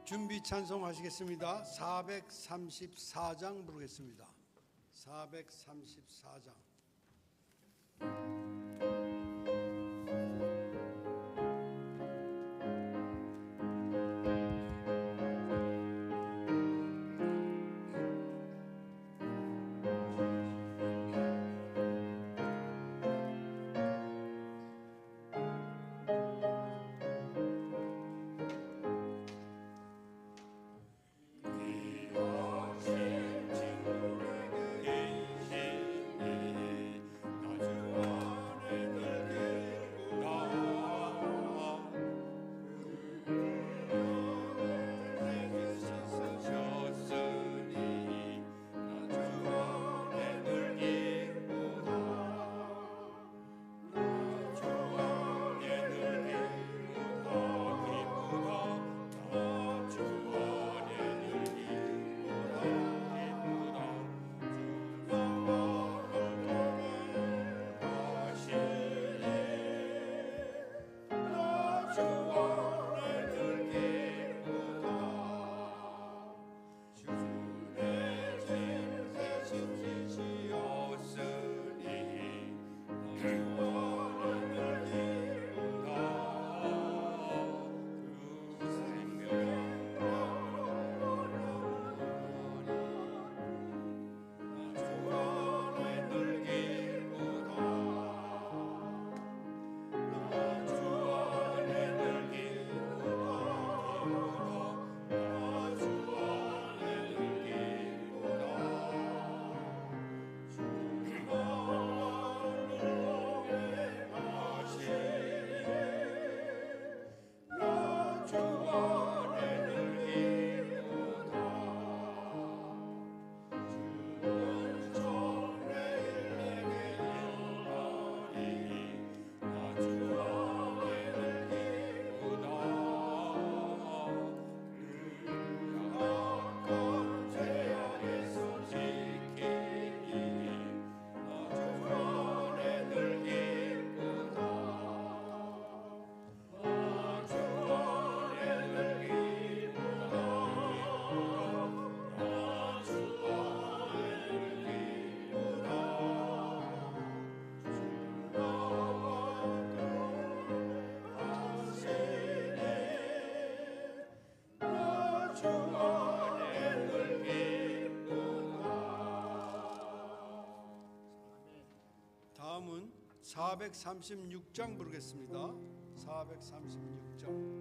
준비 찬송하시겠습니다. 434장 부르겠습니다. 434장. 다음은 436장 부르겠습니다. 436장.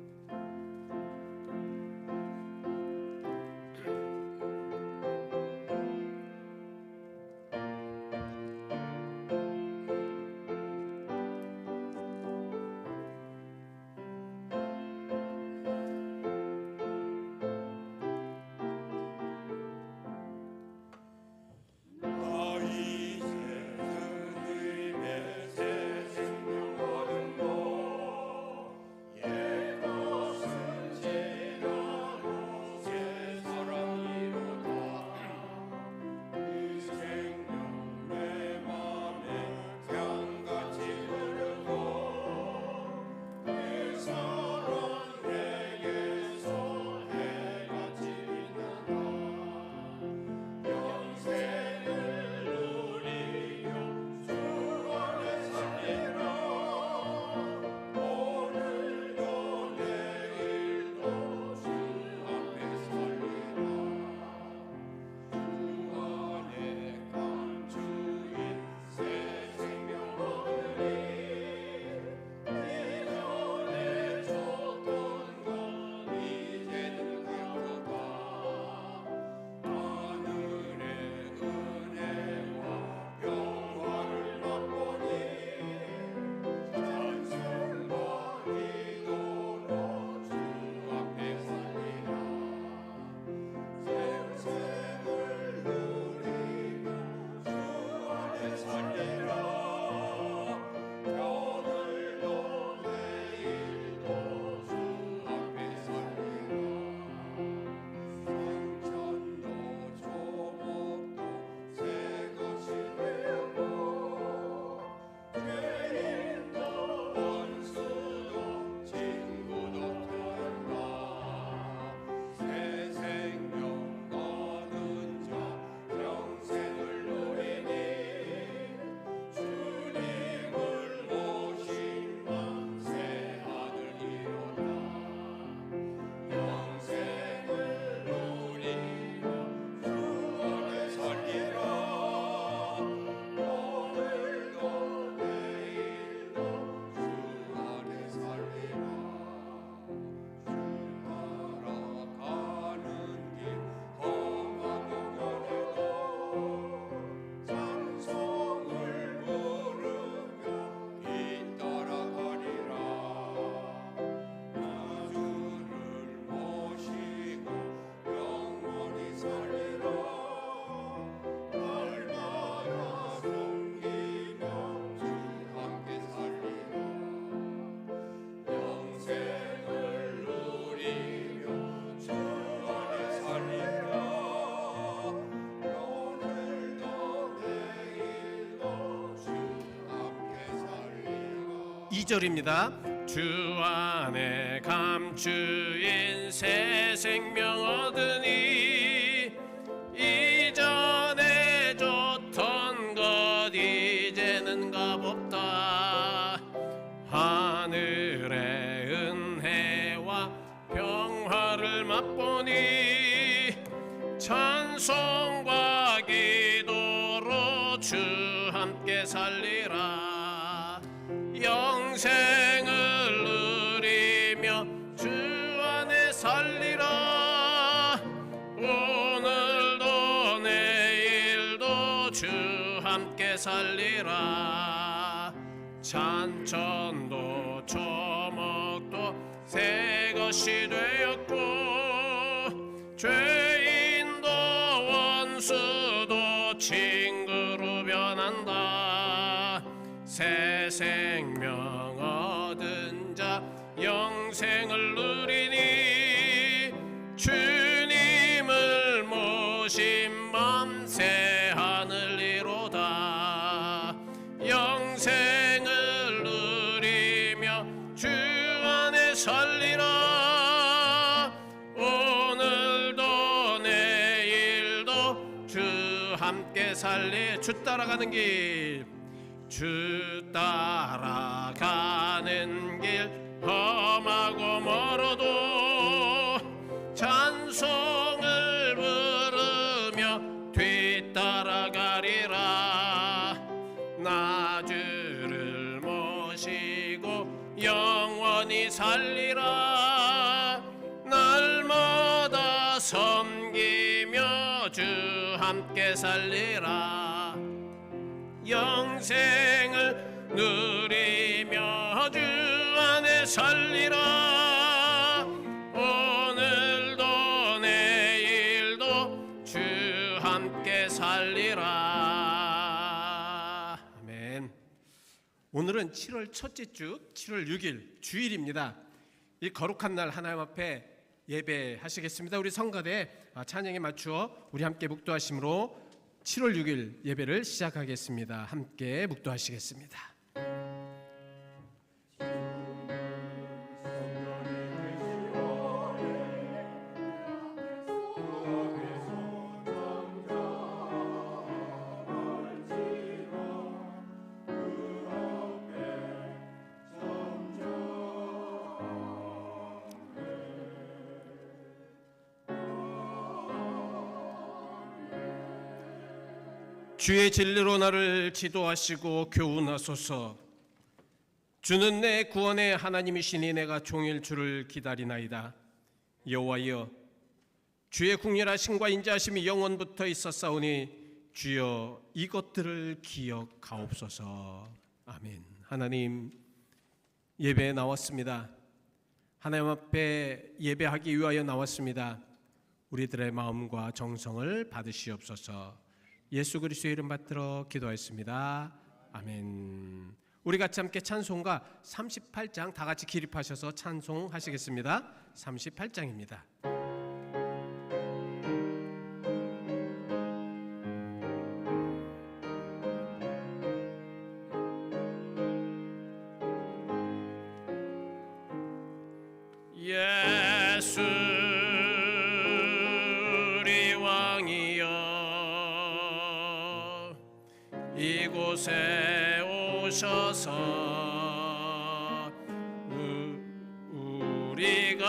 내 생명 얻은 것 옛 것을 2절입니다. 주 안에 감추인 새 생명 얻으니 이전에 좋던 것 이제는 값없다. 하늘의 은혜와 평화를 맛보니 찬송과 기도로 주 함께 살리라. 영생을 누리며 주 안에 살리라. 오늘도 내일도 주 함께 살리라. 찬천도 초목도 새 것이 되었고 죄인도 원수도 친구로 변한다. 새 생명 얻은 자 영생을 누리니 주님을 모신 맘 새 하늘이로다. 영생을 누리며 주 안에 살리라. 오늘도 내일도 주 함께 살리. 주 따라가는 길, 주 따라가는 길 험하고 멀어도 찬송을 부르며 뒤따라가리라. 나 주를 모시고 영원히 살리라. 날마다 섬기며 주 함께 살리라. 영생을 누리며 주 안에 살리라. 오늘도 내일도 주 함께 살리라. 아멘. 오늘은 7월 첫째 주 7월 6일 주일입니다. 이 거룩한 날 하나님 앞에 예배하시겠습니다. 우리 성가대 찬양에 맞추어 우리 함께 묵도하심으로 7월 6일 예배를 시작하겠습니다. 함께 묵도하시겠습니다. 주의 진리로 나를 지도하시고 교훈하소서. 주는 내 구원의 하나님이시니 내가 종일 주를 기다리나이다. 여호와여, 주의 궁렬하심과 인자하심이 영원부터 있었사오니 주여 이것들을 기억하옵소서. 아멘. 하나님, 예배에 나왔습니다. 하나님 앞에 예배하기 위하여 나왔습니다. 우리들의 마음과 정성을 받으시옵소서. 예수 그리스도의 이름 받들어 기도하였습니다. 아멘. 우리 같이 함께 찬송가 38장 다 같이 기립하셔서 찬송하시겠습니다. 38장입니다. 예수 우리 왕이여, 이곳에 오셔서 우리가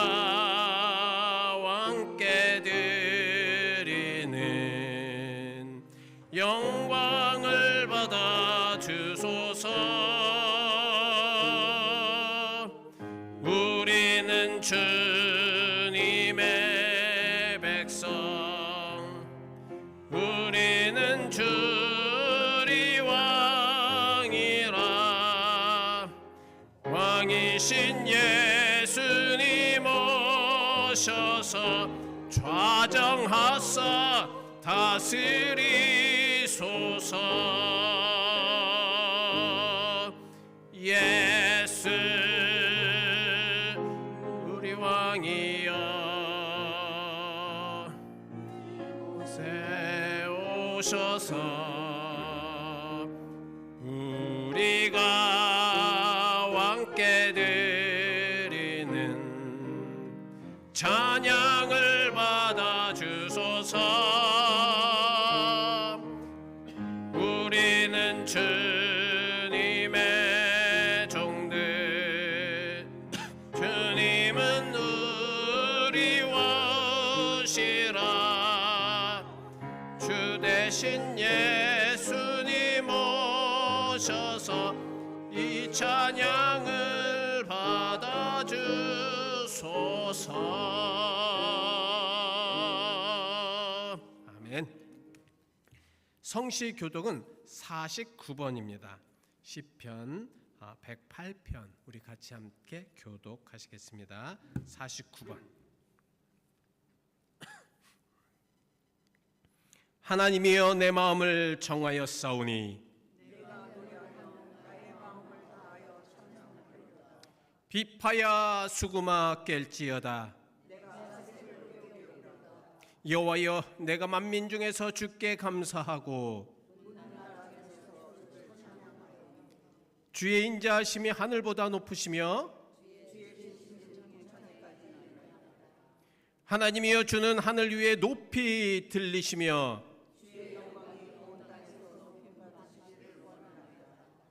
왕께 드리는 영광을 받아 주소서. 우리는 주님의 백성, 우리는 주리 왕이라. 왕이신 예수님 오셔서 좌정하사 다스리소서. 예수 우리 왕이여, 이곳에 오셔서 우리가 하셔서 이 찬양을 받아주소서. 아멘. 성시 교독은 49번입니다. 시편 108편 우리 같이 함께 교독하시겠습니다. 49번. 하나님이여 내 마음을 정하였사오니 비파야 수구마 깰지어다. 여호와여 내가 만민 중에서 주께 감사하고 주의 인자하심이 하늘보다 높으시며 하나님이여 주는 하늘 위에 높이 들리시며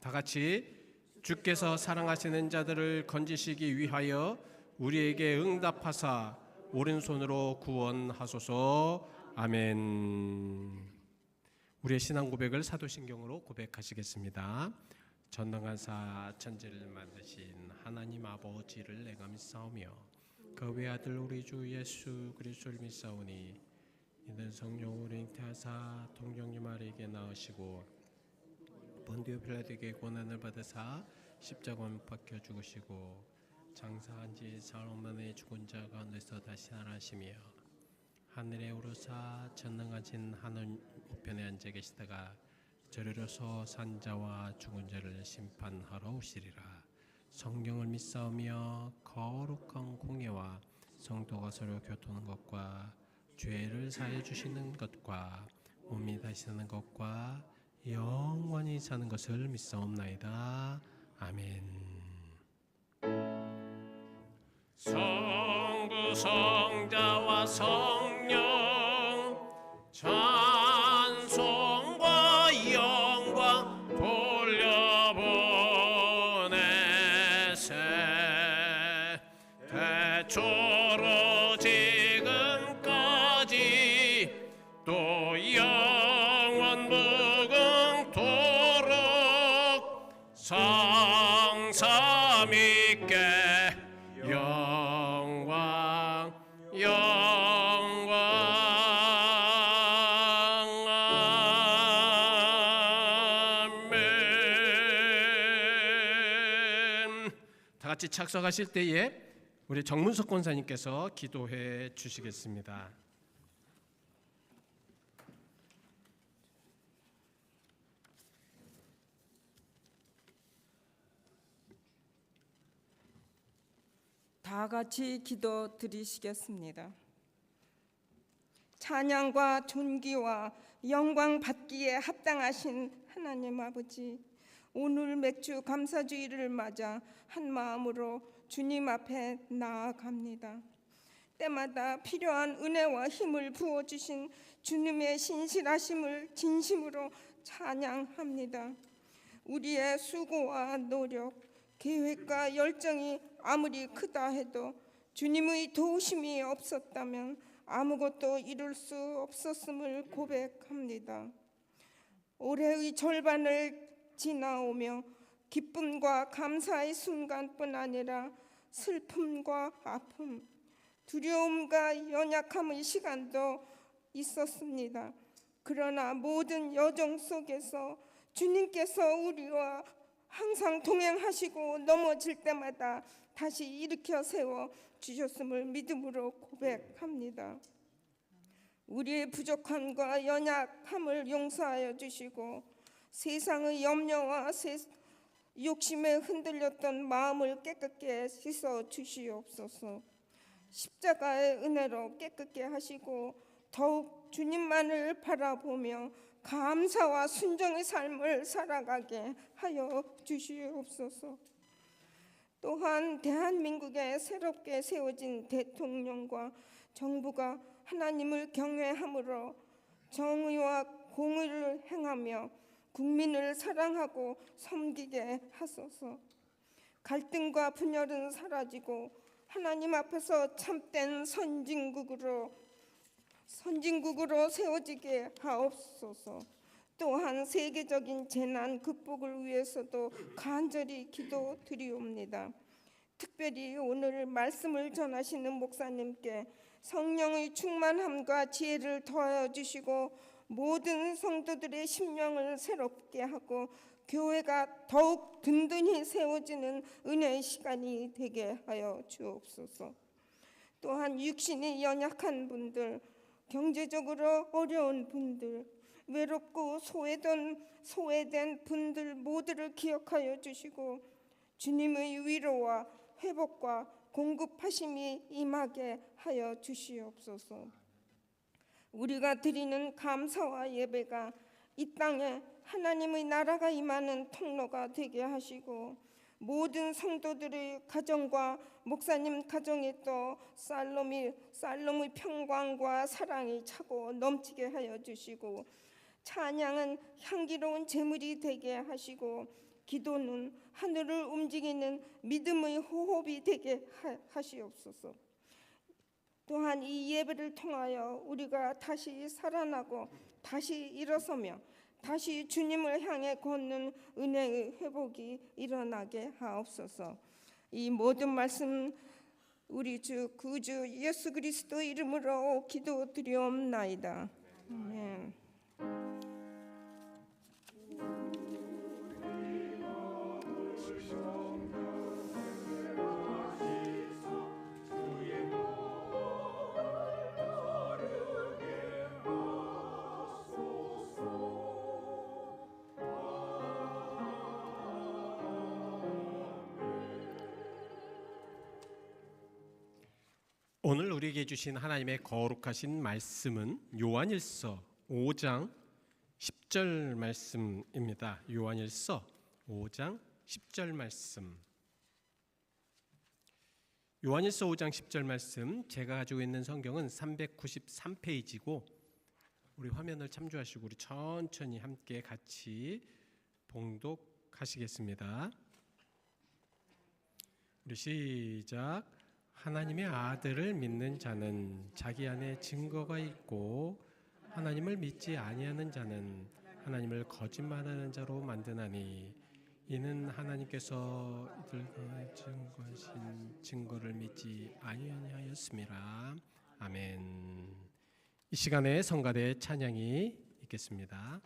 다 같이 주께서 사랑하시는 자들을 건지시기 위하여 우리에게 응답하사 오른손으로 구원하소서. 아멘. 우리의 신앙 고백을 사도신경으로 고백하시겠습니다. 전능하사 천지를 만드신 하나님 아버지를 내가 믿사오며 그 외아들 우리 주 예수 그리스도를 믿사오니 이는 성령 우리 잉태하사 동정녀 마리에게 낳으시고 본디오 빌라도에게 고난을 받으사 십자가에 못 박혀 죽으시고 장사한 지 사흘 만에 죽은 자 가운데서 다시 살아나시며 하늘에 오르사 전능하신 하늘 우편에 앉아 계시다가 저리로서 산자와 죽은 자를 심판하러 오시리라. 성경을 믿사오며 거룩한 공예와 성도가 서로 교통하는 것과 죄를 사해 주시는 것과 몸이 다시 사는 것과 영원히 사는 것을 믿사옵나이다. 아멘. 성부 성자와 성령 찬송과 영광 돌려보내세. 태초로 지금까지 또 영원 무궁토록 성삼 있게 영광 아멘. 다 같이 착석하실 때에 우리 정문석 권사님께서 기도해 주시겠습니다. 다 같이 기도 드리시겠습니다. 찬양과 존귀와 영광 받기에 합당하신 하나님 아버지, 오늘 맥주 감사주의를 맞아 한 마음으로 주님 앞에 나아갑니다. 때마다 필요한 은혜와 힘을 부어주신 주님의 신실하심을 진심으로 찬양합니다. 우리의 수고와 노력, 계획과 열정이 아무리 크다 해도 주님의 도우심이 없었다면 아무것도 이룰 수 없었음을 고백합니다. 올해의 절반을 지나오며 기쁨과 감사의 순간뿐 아니라 슬픔과 아픔, 두려움과 연약함의 시간도 있었습니다. 그러나 모든 여정 속에서 주님께서 우리와 항상 동행하시고 넘어질 때마다 다시 일으켜 세워 주셨음을 믿음으로 고백합니다. 우리의 부족함과 연약함을 용서하여 주시고 세상의 염려와 욕심에 흔들렸던 마음을 깨끗게 씻어 주시옵소서. 십자가의 은혜로 깨끗게 하시고 더욱 주님만을 바라보며 감사와 순종의 삶을 살아가게 하여 주시옵소서. 또한 대한민국에 새롭게 세워진 대통령과 정부가 하나님을 경외함으로 정의와 공의를 행하며 국민을 사랑하고 섬기게 하소서. 갈등과 분열은 사라지고 하나님 앞에서 참된 선진국으로 세워지게 하옵소서. 또한 세계적인 재난 극복을 위해서도 간절히 기도드리옵니다. 특별히 오늘 말씀을 전하시는 목사님께 성령의 충만함과 지혜를 더하여 주시고 모든 성도들의 심령을 새롭게 하고 교회가 더욱 든든히 세워지는 은혜의 시간이 되게 하여 주옵소서. 또한 육신이 연약한 분들, 경제적으로 어려운 분들, 외롭고 소외된 분들 모두를 기억하여 주시고 주님의 위로와 회복과 공급하심이 임하게 하여 주시옵소서. 우리가 드리는 감사와 예배가 이 땅에 하나님의 나라가 임하는 통로가 되게 하시고 모든 성도들의 가정과 목사님 가정에 또 살롬의 평강과 사랑이 차고 넘치게 하여 주시고 찬양은 향기로운 제물이 되게 하시고 기도는 하늘을 움직이는 믿음의 호흡이 되게 하시옵소서. 또한 이 예배를 통하여 우리가 다시 살아나고 다시 일어서며 다시 주님을 향해 걷는 은혜의 회복이 일어나게 하옵소서. 이 모든 말씀 우리 주 구주 예수 그리스도 이름으로 기도드리옵나이다. 아멘. 오늘 우리에게 주신 하나님의 거룩하신 말씀은 요한일서 5장 10절 말씀입니다. 요한일서 5장 10절 말씀. 요한일서 5장 10절 말씀, 제가 가지고 있는 성경은 393페이지고 우리 화면을 참조하시고 우리 천천히 함께 같이 봉독하시겠습니다. 우리 시작. 하나님의 아들을 믿는 자는 자기 안에 증거가 있고 하나님을 믿지 아니하는 자는 하나님을 거짓말하는 자로 만드나니 이는 하나님께서 이들과 증거하신 증거를 믿지 아니하였음이라. 아멘. 이 시간에 성가대 찬양이 있겠습니다.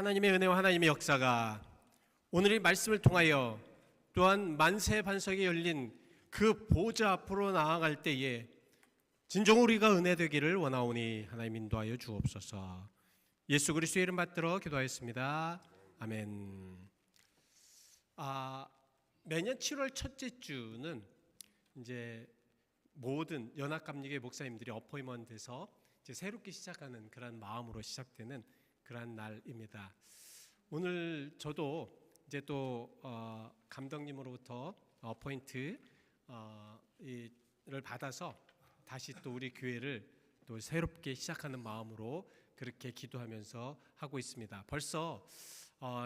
하나님의 은혜와 하나님의 역사가 오늘 이 말씀을 통하여 또한 만세 반석에 열린 그 보좌 앞으로 나아갈 때에 진정 우리가 은혜 되기를 원하오니 하나님 인도하여 주옵소서. 예수 그리스도의 이름 받들어 기도하였습니다. 아멘. 매년 7월 첫째 주는 이제 모든 연합감리교회 목사님들이 어포인먼트돼서 이제 새롭게 시작하는 그런 마음으로 시작되는 그런 날입니다. 오늘 저도 이제 또 감독님으로부터 어포인트를 받아서 다시 또 우리 교회를 또 새롭게 시작하는 마음으로 그렇게 기도하면서 하고 있습니다. 벌써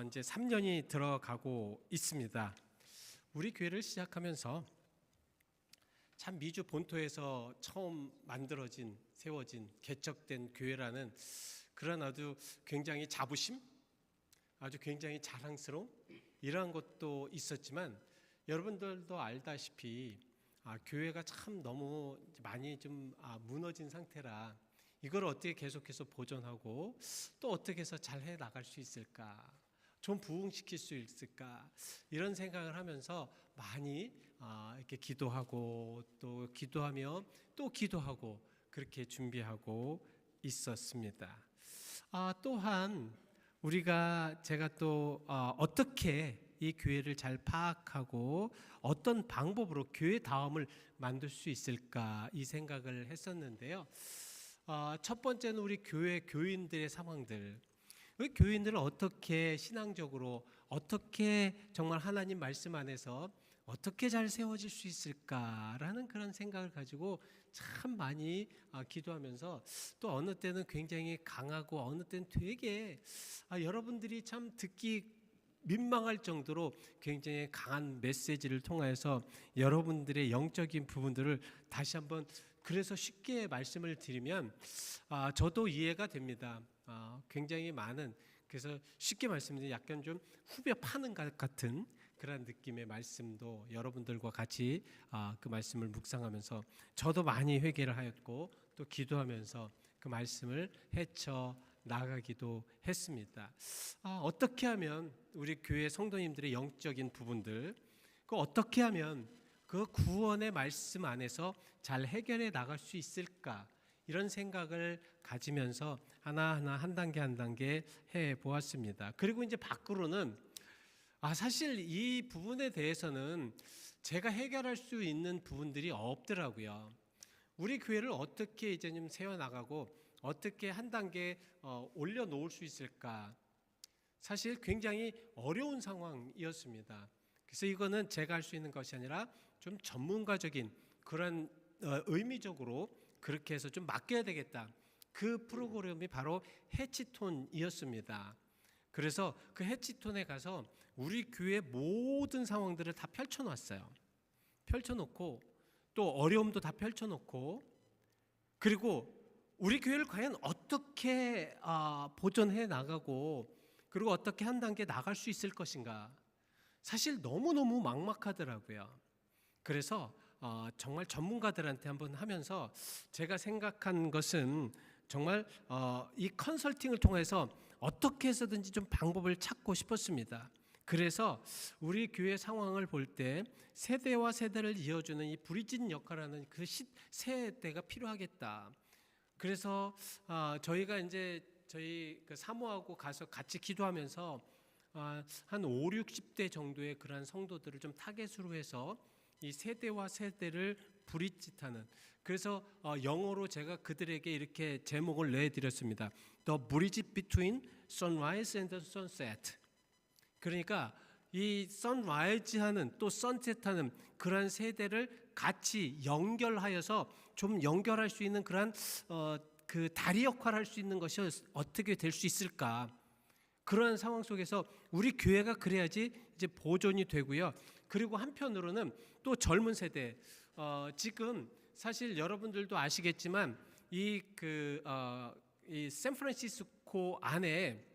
이제 3년이 들어가고 있습니다. 우리 교회를 시작하면서 참 미주 본토에서 처음 만들어진 세워진 개척된 교회라는 그런 아주 굉장히 자부심, 아주 굉장히 자랑스러운 이러한 것도 있었지만 여러분들도 알다시피 교회가 참 너무 많이 좀 무너진 상태라 이걸 어떻게 계속해서 보존하고 또 어떻게 해서 잘 해 나갈 수 있을까, 좀 부흥시킬 수 있을까 이런 생각을 하면서 많이 이렇게 기도하고 또 기도하며 또 기도하고 그렇게 준비하고 있었습니다. 또한 제가 또 어떻게 이 교회를 잘 파악하고 어떤 방법으로 교회 다음을 만들 수 있을까 이 생각을 했었는데요. 첫 번째는 우리 교회 교인들의 상황들, 우리 교인들을 어떻게 신앙적으로 어떻게 정말 하나님 말씀 안에서 어떻게 잘 세워질 수 있을까라는 그런 생각을 가지고 참 많이 기도하면서 또 어느 때는 굉장히 강하고 어느 때는 되게 여러분들이 참 듣기 민망할 정도로 굉장히 강한 메시지를 통해서 여러분들의 영적인 부분들을 다시 한번 그래서 쉽게 말씀을 드리면 저도 이해가 됩니다. 굉장히 많은, 그래서 쉽게 말씀드리면 약간 좀 후벼 파는 것 같은 그런 느낌의 말씀도 여러분들과 같이 그 말씀을 묵상하면서 저도 많이 회개를 하였고 또 기도하면서 그 말씀을 헤쳐 나가기도 했습니다. 어떻게 하면 우리 교회 성도님들의 영적인 부분들, 그 어떻게 하면 그 구원의 말씀 안에서 잘 해결해 나갈 수 있을까 이런 생각을 가지면서 하나하나 한 단계 한 단계 해 보았습니다. 그리고 이제 밖으로는 사실 이 부분에 대해서는 제가 해결할 수 있는 부분들이 없더라고요. 우리 교회를 어떻게 이제 좀 세워나가고 어떻게 한 단계 올려놓을 수 있을까? 사실 굉장히 어려운 상황이었습니다. 그래서 이거는 제가 할 수 있는 것이 아니라 좀 전문가적인 그런 의미적으로 그렇게 해서 좀 맡겨야 되겠다. 그 프로그램이 바로 해치톤이었습니다. 그래서 그 해치톤에 가서 우리 교회 모든 상황들을 다 펼쳐놨어요. 펼쳐놓고 또 어려움도 다 펼쳐놓고 그리고 우리 교회를 과연 어떻게 보존해 나가고 그리고 어떻게 한 단계 나갈 수 있을 것인가. 사실 너무너무 막막하더라고요. 그래서 정말 전문가들한테 한번 하면서 제가 생각한 것은 정말 이 컨설팅을 통해서 어떻게 해서든지 좀 방법을 찾고 싶었습니다. 그래서 우리 교회 상황을 볼 때 세대와 세대를 이어주는 이 브리짓 역할하는 그 세대가 필요하겠다. 그래서 저희가 이제 저희 그 사모하고 가서 같이 기도하면서 한 5, 60대 정도의 그런 성도들을 좀 타겟으로 해서 이 세대와 세대를 브릿짓하는, 그래서 영어로 제가 그들에게 이렇게 제목을 내드렸습니다. The Bridge Between Sunrise and the Sunset. 그러니까 이 선라이즈하는 또 선셋하는 그런 세대를 같이 연결하여서 좀 연결할 수 있는 그런 그 다리 역할을 할 수 있는 것이 어떻게 될 수 있을까? 그런 상황 속에서 우리 교회가 그래야지 이제 보존이 되고요. 그리고 한편으로는 또 젊은 세대, 지금 사실 여러분들도 아시겠지만 이 샌프란시스코 안에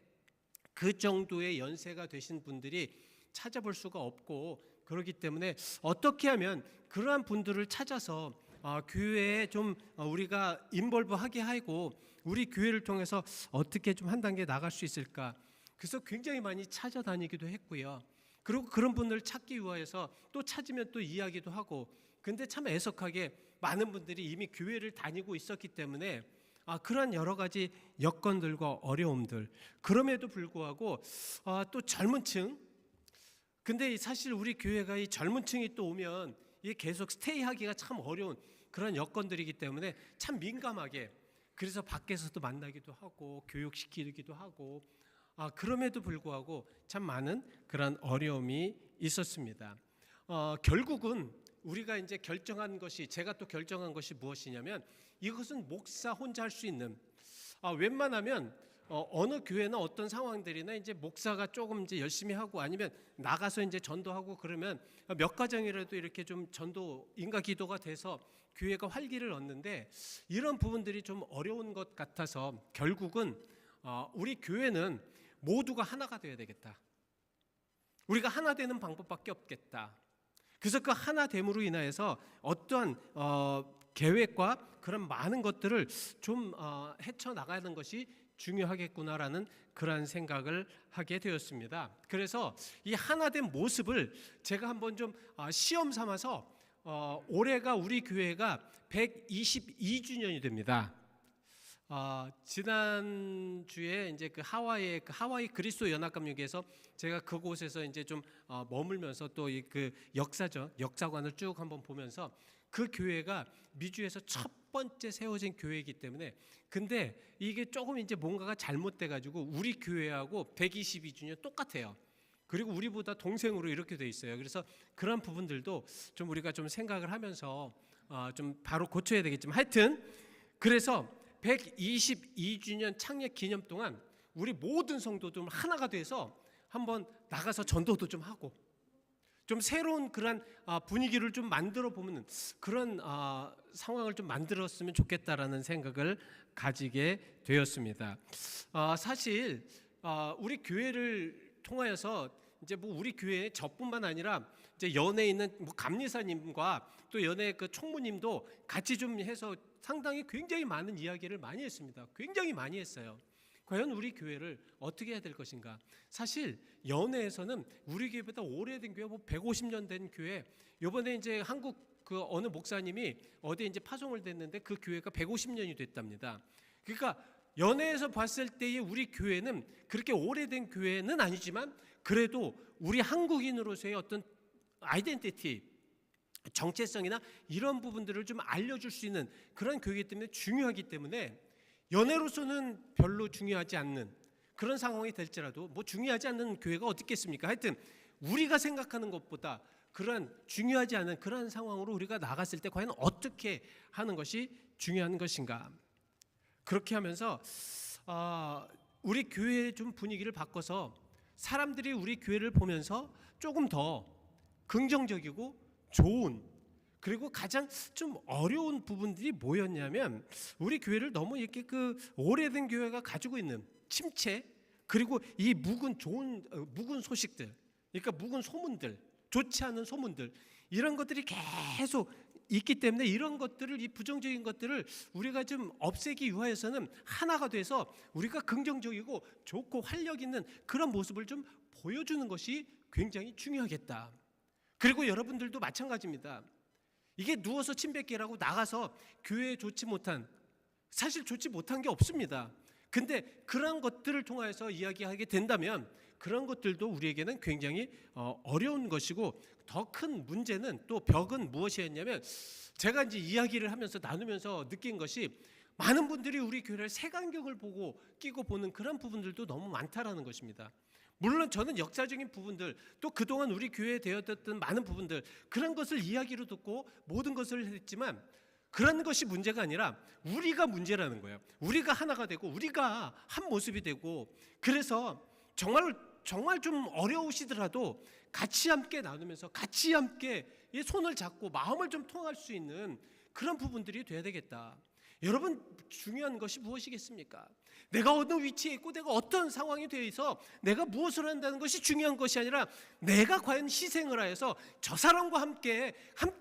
그 정도의 연세가 되신 분들이 찾아볼 수가 없고 그렇기 때문에 어떻게 하면 그러한 분들을 찾아서 교회에 좀 우리가 인볼브하게 하고 우리 교회를 통해서 어떻게 좀 한 단계 나갈 수 있을까? 그래서 굉장히 많이 찾아다니기도 했고요. 그리고 그런 분들을 찾기 위해서 또 찾으면 또 이야기도 하고, 근데 참 애석하게 많은 분들이 이미 교회를 다니고 있었기 때문에 그런 여러 가지 여건들과 어려움들, 그럼에도 불구하고 또 젊은 층, 근데 사실 우리 교회가 이 젊은 층이 또 오면 이게 계속 스테이하기가 참 어려운 그런 여건들이기 때문에 참 민감하게, 그래서 밖에서도 만나기도 하고 교육시키기도 하고, 그럼에도 불구하고 참 많은 그런 어려움이 있었습니다. 결국은 우리가 이제 결정한 것이, 제가 또 결정한 것이 무엇이냐면, 이것은 목사 혼자 할 수 있는, 웬만하면 어느 교회나 어떤 상황들이나 이제 목사가 조금 이제 열심히 하고 아니면 나가서 이제 전도하고 그러면 몇 가정이라도 이렇게 좀 전도 인가 기도가 돼서 교회가 활기를 얻는데, 이런 부분들이 좀 어려운 것 같아서 결국은 우리 교회는 모두가 하나가 되어야 되겠다. 우리가 하나 되는 방법밖에 없겠다. 그래서 그 하나됨으로 인하여서 어떠한 계획과 그런 많은 것들을 좀 헤쳐나가는 것이 중요하겠구나라는 그런 생각을 하게 되었습니다. 그래서 이 하나된 모습을 제가 한번 좀 시험 삼아서, 올해가 우리 교회가 122주년이 됩니다. 지난주에 이제 그 하와이 그리스도 연합감육에서 제가 그곳에서 이제 좀 머물면서 또 그 역사관을 쭉 한번 보면서, 그 교회가 미주에서 첫 번째 세워진 교회이기 때문에, 근데 이게 조금 이제 뭔가가 잘못돼 가지고 우리 교회하고 122주년 똑같아요. 그리고 우리보다 동생으로 이렇게 돼 있어요. 그래서 그런 부분들도 좀 우리가 좀 생각을 하면서 좀 바로 고쳐야 되겠지만, 하여튼 그래서 122주년 창립 기념 동안 우리 모든 성도들 하나가 돼서 한번 나가서 전도도 좀 하고, 좀 새로운 그런 분위기를 좀 만들어 보는 그런 상황을 좀 만들었으면 좋겠다라는 생각을 가지게 되었습니다. 사실 우리 교회를 통하여서 이제 뭐 우리 교회 저뿐만 아니라 이제 연에 있는 뭐 감리사님과 또 연에 그 총무님도 같이 좀 해서 상당히 굉장히 많은 이야기를 많이 했습니다. 굉장히 많이 했어요. 과연 우리 교회를 어떻게 해야 될 것인가? 사실 연회에서는 우리 교회보다 오래된 교회, 뭐 150년 된 교회, 이번에 이제 한국 그 어느 목사님이 어디 이제 파송을 됐는데 그 교회가 150년이 됐답니다. 그러니까 연회에서 봤을 때의 우리 교회는 그렇게 오래된 교회는 아니지만, 그래도 우리 한국인으로서의 어떤 아이덴티티, 정체성이나 이런 부분들을 좀 알려줄 수 있는 그런 교회이기 때문에 중요하기 때문에, 연회로서는 별로 중요하지 않는 그런 상황이 될지라도 뭐 중요하지 않는 교회가 어디 있겠습니까? 하여튼 우리가 생각하는 것보다 그런 중요하지 않은 그런 상황으로 우리가 나갔을 때 과연 어떻게 하는 것이 중요한 것인가? 그렇게 하면서 우리 교회의 좀 분위기를 바꿔서 사람들이 우리 교회를 보면서 조금 더 긍정적이고 좋은, 그리고 가장 좀 어려운 부분들이 뭐였냐면, 우리 교회를 너무 이렇게 그 오래된 교회가 가지고 있는 침체, 그리고 이 묵은 소식들, 그러니까 묵은 소문들, 좋지 않은 소문들, 이런 것들이 계속 있기 때문에 이런 것들을, 이 부정적인 것들을 우리가 좀 없애기 위하여서는 하나가 돼서 우리가 긍정적이고 좋고 활력 있는 그런 모습을 좀 보여주는 것이 굉장히 중요하겠다. 그리고 여러분들도 마찬가지입니다. 이게 누워서 침뱉기라고 나가서 교회에 좋지 못한, 사실 좋지 못한 게 없습니다. 근데 그런 것들을 통해서 이야기하게 된다면 그런 것들도 우리에게는 굉장히 어려운 것이고, 더 큰 문제는, 또 벽은 무엇이었냐면, 제가 이제 이야기를 하면서 나누면서 느낀 것이, 많은 분들이 우리 교회를 색안경을 끼고 보는 그런 부분들도 너무 많다라는 것입니다. 물론 저는 역사적인 부분들, 또 그동안 우리 교회에 되어졌던 많은 부분들, 그런 것을 이야기로 듣고 모든 것을 했지만, 그런 것이 문제가 아니라 우리가 문제라는 거예요. 우리가 하나가 되고 우리가 한 모습이 되고, 그래서 정말 좀 어려우시더라도 같이 함께 나누면서 같이 함께 이 손을 잡고 마음을 좀 통할 수 있는 그런 부분들이 돼야 되겠다. 여러분, 중요한 것이 무엇이겠습니까? 내가 어느 위치에 있고 내가 어떤 상황이 되어 있어 내가 무엇을 한다는 것이 중요한 것이 아니라 내가 과연 희생을 하여서 저 사람과 함께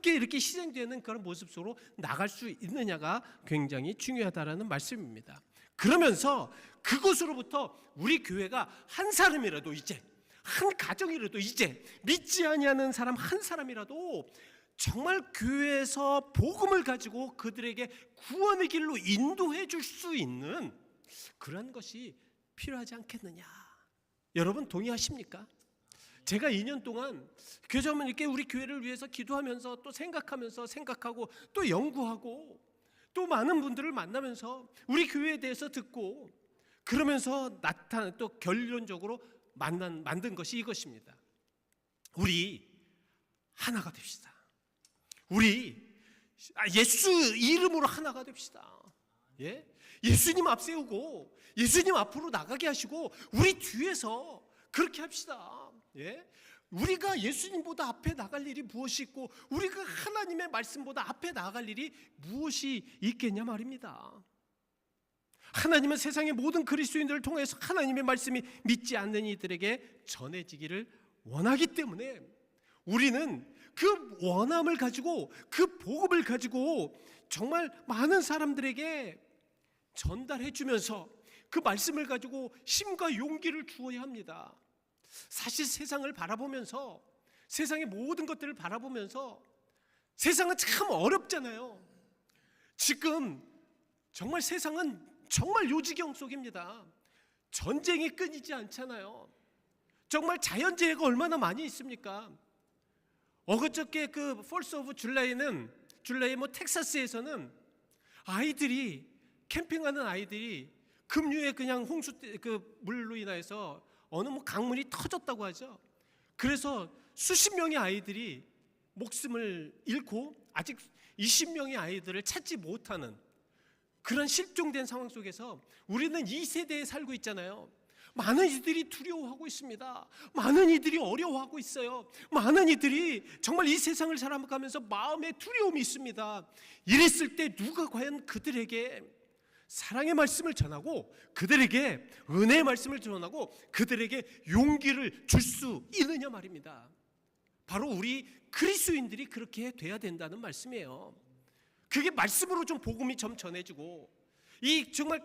이렇게 희생되는 그런 모습 속으로 나갈 수 있느냐가 굉장히 중요하다라는 말씀입니다. 그러면서 그것으로부터 우리 교회가 한 사람이라도 이제, 한 가정이라도 이제 믿지 아니하는 사람 한 사람이라도 정말 교회에서 복음을 가지고 그들에게 구원의 길로 인도해 줄 수 있는 그런 것이 필요하지 않겠느냐. 여러분 동의하십니까? 제가 2년 동안 교회자면 이렇게 우리 교회를 위해서 기도하면서 또 생각하고 또 연구하고 또 많은 분들을 만나면서 우리 교회에 대해서 듣고 그러면서 또 결론적으로 만든 것이 이것입니다. 우리 하나가 됩시다. 우리 예수 이름으로 하나가 됩시다. 예? 예수님 앞세우고 예수님 앞으로 나가게 하시고 우리 뒤에서 그렇게 합시다. 예? 우리가 예수님보다 앞에 나갈 일이 무엇이 있고 우리가 하나님의 말씀보다 앞에 나갈 일이 무엇이 있겠냐 말입니다. 하나님은 세상의 모든 그리스도인들을 통해서 하나님의 말씀이 믿지 않는 이들에게 전해지기를 원하기 때문에 우리는 그 원함을 가지고 그 복음을 가지고 정말 많은 사람들에게 전달해 주면서 그 말씀을 가지고 힘과 용기를 주어야 합니다. 사실 세상을 바라보면서 세상의 모든 것들을 바라보면서 세상은 참 어렵잖아요. 지금 정말 세상은 정말 요지경 속입니다. 전쟁이 끊이지 않잖아요. 정말 자연재해가 얼마나 많이 있습니까? 어저께 그 4th of July는 텍사스에서는 아이들이 캠핑하는 아이들이 급류에 그냥 홍수 그 물로 인해서 어느 강물이 터졌다고 하죠. 그래서 수십 명의 아이들이 목숨을 잃고 아직 20명의 아이들을 찾지 못하는 그런 실종된 상황 속에서 우리는 이 세대에 살고 있잖아요. 많은 이들이 두려워하고 있습니다. 많은 이들이 어려워하고 있어요. 많은 이들이 정말 이 세상을 살아가면서 마음에 두려움이 있습니다. 이랬을 때 누가 과연 그들에게 사랑의 말씀을 전하고 그들에게 은혜의 말씀을 전하고 그들에게 용기를 줄 수 있느냐 말입니다. 바로 우리 그리스도인들이 그렇게 돼야 된다는 말씀이에요. 그게 말씀으로 좀 복음이 좀 전해지고 정말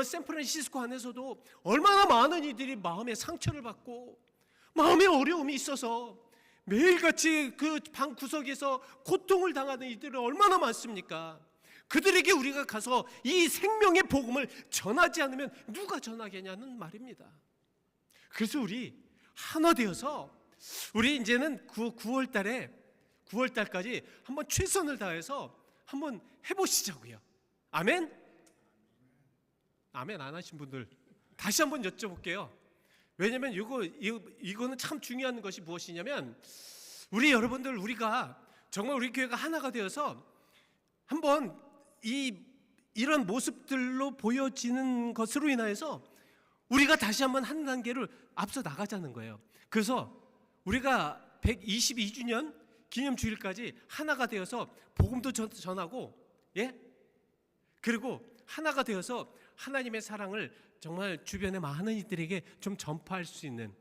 샌프란시스코 안에서도 얼마나 많은 이들이 마음의 상처를 받고 마음의 어려움이 있어서 매일같이 그 방 구석에서 고통을 당하는 이들이 얼마나 많습니까? 그들에게 우리가 가서 이 생명의 복음을 전하지 않으면 누가 전하겠냐는 말입니다. 그래서 우리 하나 되어서 우리 이제는 9월 달까지 한번 최선을 다해서 한번 해보시자고요. 아멘? 아멘 안 하신 분들 다시 한번 여쭤볼게요. 왜냐하면 이거는 참 중요한 것이 무엇이냐면 우리 여러분들 우리가 정말 우리 교회가 하나가 되어서 한번 이런 모습들로 보여지는 것으로 인하여서 우리가 다시 한번 한 단계를 앞서 나가자는 거예요. 그래서 우리가 122주년 기념주일까지 하나가 되어서 복음도 전하고 그리고 하나가 되어서 하나님의 사랑을 정말 주변의 많은 이들에게 좀 전파할 수 있는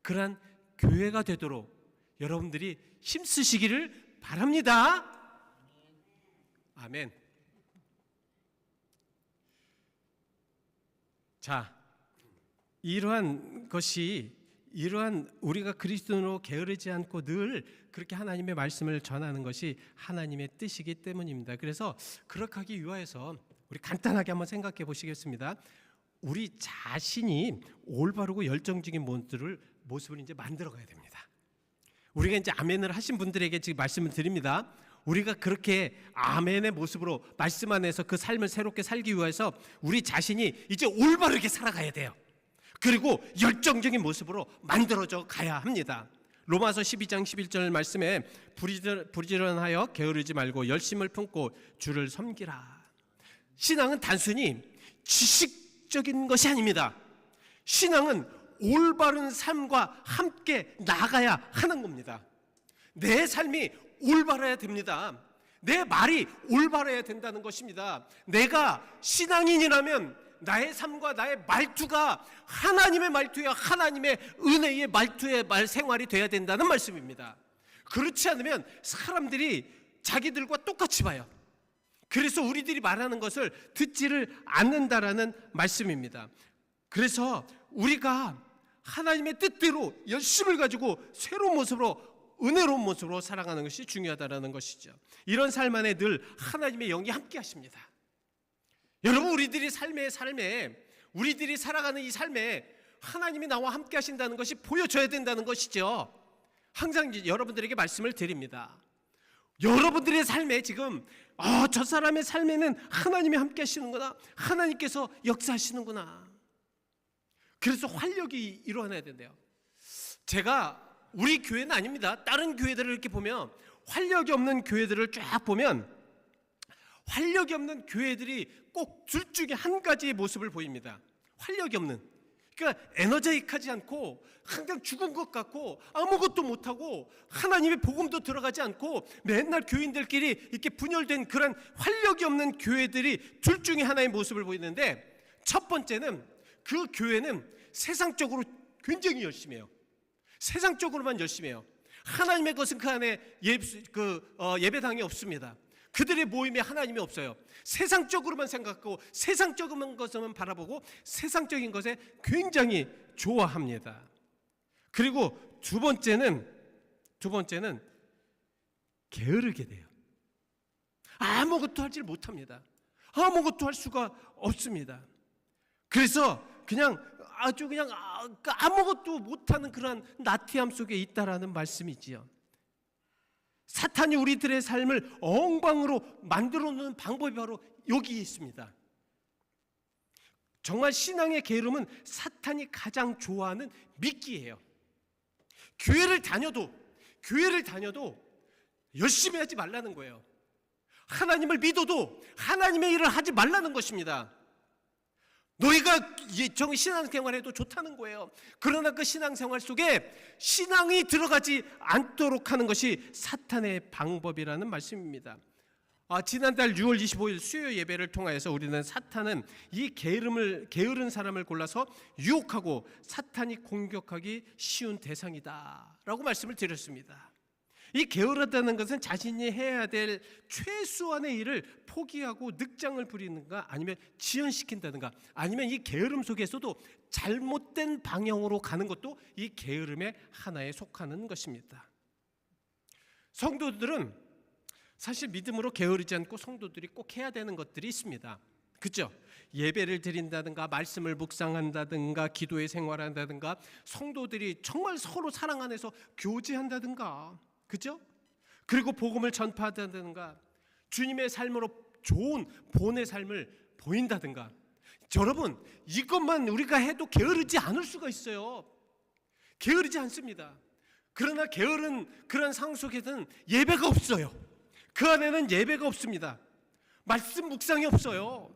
그러한 교회가 되도록 여러분들이 힘쓰시기를 바랍니다. 아멘. 자, 이러한 우리가 그리스도로 게으르지 않고 늘 그렇게 하나님의 말씀을 전하는 것이 하나님의 뜻이기 때문입니다. 그래서 그렇게 하기 위하여서 우리 간단하게 한번 생각해 보시겠습니다. 우리 자신이 올바르고 열정적인 모습을 이제 만들어 가야 됩니다. 우리가 이제 아멘을 하신 분들에게 지금 말씀을 드립니다. 우리가 그렇게 아멘의 모습으로 말씀 안에서 그 삶을 새롭게 살기 위해서 우리 자신이 이제 올바르게 살아가야 돼요. 그리고 열정적인 모습으로 만들어져 가야 합니다. 로마서 12장 11절 말씀에 부지런하여 게으르지 말고 열심을 품고 주를 섬기라. 신앙은 단순히 지식적인 것이 아닙니다. 신앙은 올바른 삶과 함께 나가야 하는 겁니다. 내 삶이 올바라야 됩니다. 내 말이 올바라야 된다는 것입니다. 내가 신앙인이라면 나의 삶과 나의 말투가 하나님의 말투야 하나님의 은혜의 말투의 생활이 돼야 된다는 말씀입니다. 그렇지 않으면 사람들이 자기들과 똑같이 봐요. 그래서 우리들이 말하는 것을 듣지를 않는다라는 말씀입니다. 그래서 우리가 하나님의 뜻대로 열심을 가지고 새로운 모습으로 은혜로운 모습으로 살아가는 것이 중요하다는 것이죠. 이런 삶 안에 늘 하나님의 영이 함께 하십니다. 여러분, 우리들이 우리들이 살아가는 이 삶에 하나님이 나와 함께 하신다는 것이 보여져야 된다는 것이죠. 항상 여러분들에게 말씀을 드립니다. 여러분들의 삶에 지금 저 사람의 삶에는 하나님이 함께 하시는구나, 하나님께서 역사하시는구나. 그래서 활력이 일어나야 된대요. 제가 우리 교회는 아닙니다. 다른 교회들을 이렇게 보면 활력이 없는 교회들을 쫙 보면 활력이 없는 교회들이 꼭 둘 중에 한 가지의 모습을 보입니다. 활력이 없는, 그러니까 에너제이크하지 않고 항상 죽은 것 같고 아무것도 못하고 하나님의 복음도 들어가지 않고 맨날 교인들끼리 이렇게 분열된 그런 활력이 없는 교회들이 둘 중에 하나의 모습을 보이는데, 첫 번째는 그 교회는 세상적으로 굉장히 열심히 해요. 세상적으로만 열심히 해요. 하나님의 것은 그 안에 예배당이 없습니다. 그들의 모임에 하나님이 없어요. 세상적으로만 생각하고 세상적인 것만 바라보고 세상적인 것에 굉장히 좋아합니다. 그리고 두 번째는 게으르게 돼요. 아무것도 하질 못합니다. 아무것도 할 수가 없습니다. 그래서 아주 그냥 아무것도 못하는 그런 나태함 속에 있다라는 말씀이지요. 사탄이 우리들의 삶을 엉망으로 만들어 놓는 방법이 바로 여기 있습니다. 정말 신앙의 게으름은 사탄이 가장 좋아하는 미끼예요. 교회를 다녀도 열심히 하지 말라는 거예요. 하나님을 믿어도 하나님의 일을 하지 말라는 것입니다. 너희가 신앙생활해도 좋다는 거예요. 그러나 그 신앙생활 속에 신앙이 들어가지 않도록 하는 것이 사탄의 방법이라는 말씀입니다. 지난달 6월 25일 수요 예배를 통하여서 우리는 사탄은 이 게으른 사람을 골라서 유혹하고 사탄이 공격하기 쉬운 대상이다 라고 말씀을 드렸습니다. 이 게으르다는 것은 자신이 해야 될 최소한의 일을 포기하고 늑장을 부리는가, 아니면 지연시킨다든가, 아니면 이 게으름 속에서도 잘못된 방향으로 가는 것도 이 게으름의 하나에 속하는 것입니다. 성도들은 사실 믿음으로 게으르지 않고 성도들이 꼭 해야 되는 것들이 있습니다. 그렇죠? 예배를 드린다든가, 말씀을 묵상한다든가, 기도에 생활한다든가, 성도들이 정말 서로 사랑 안에서 교제한다든가, 그죠? 그리고 복음을 전파한다든가, 주님의 삶으로 좋은 본의 삶을 보인다든가. 여러분, 이것만 우리가 해도 게으르지 않을 수가 있어요. 게으르지 않습니다. 그러나 게으른 그런 상황 속에는 예배가 없어요. 그 안에는 예배가 없습니다. 말씀 묵상이 없어요.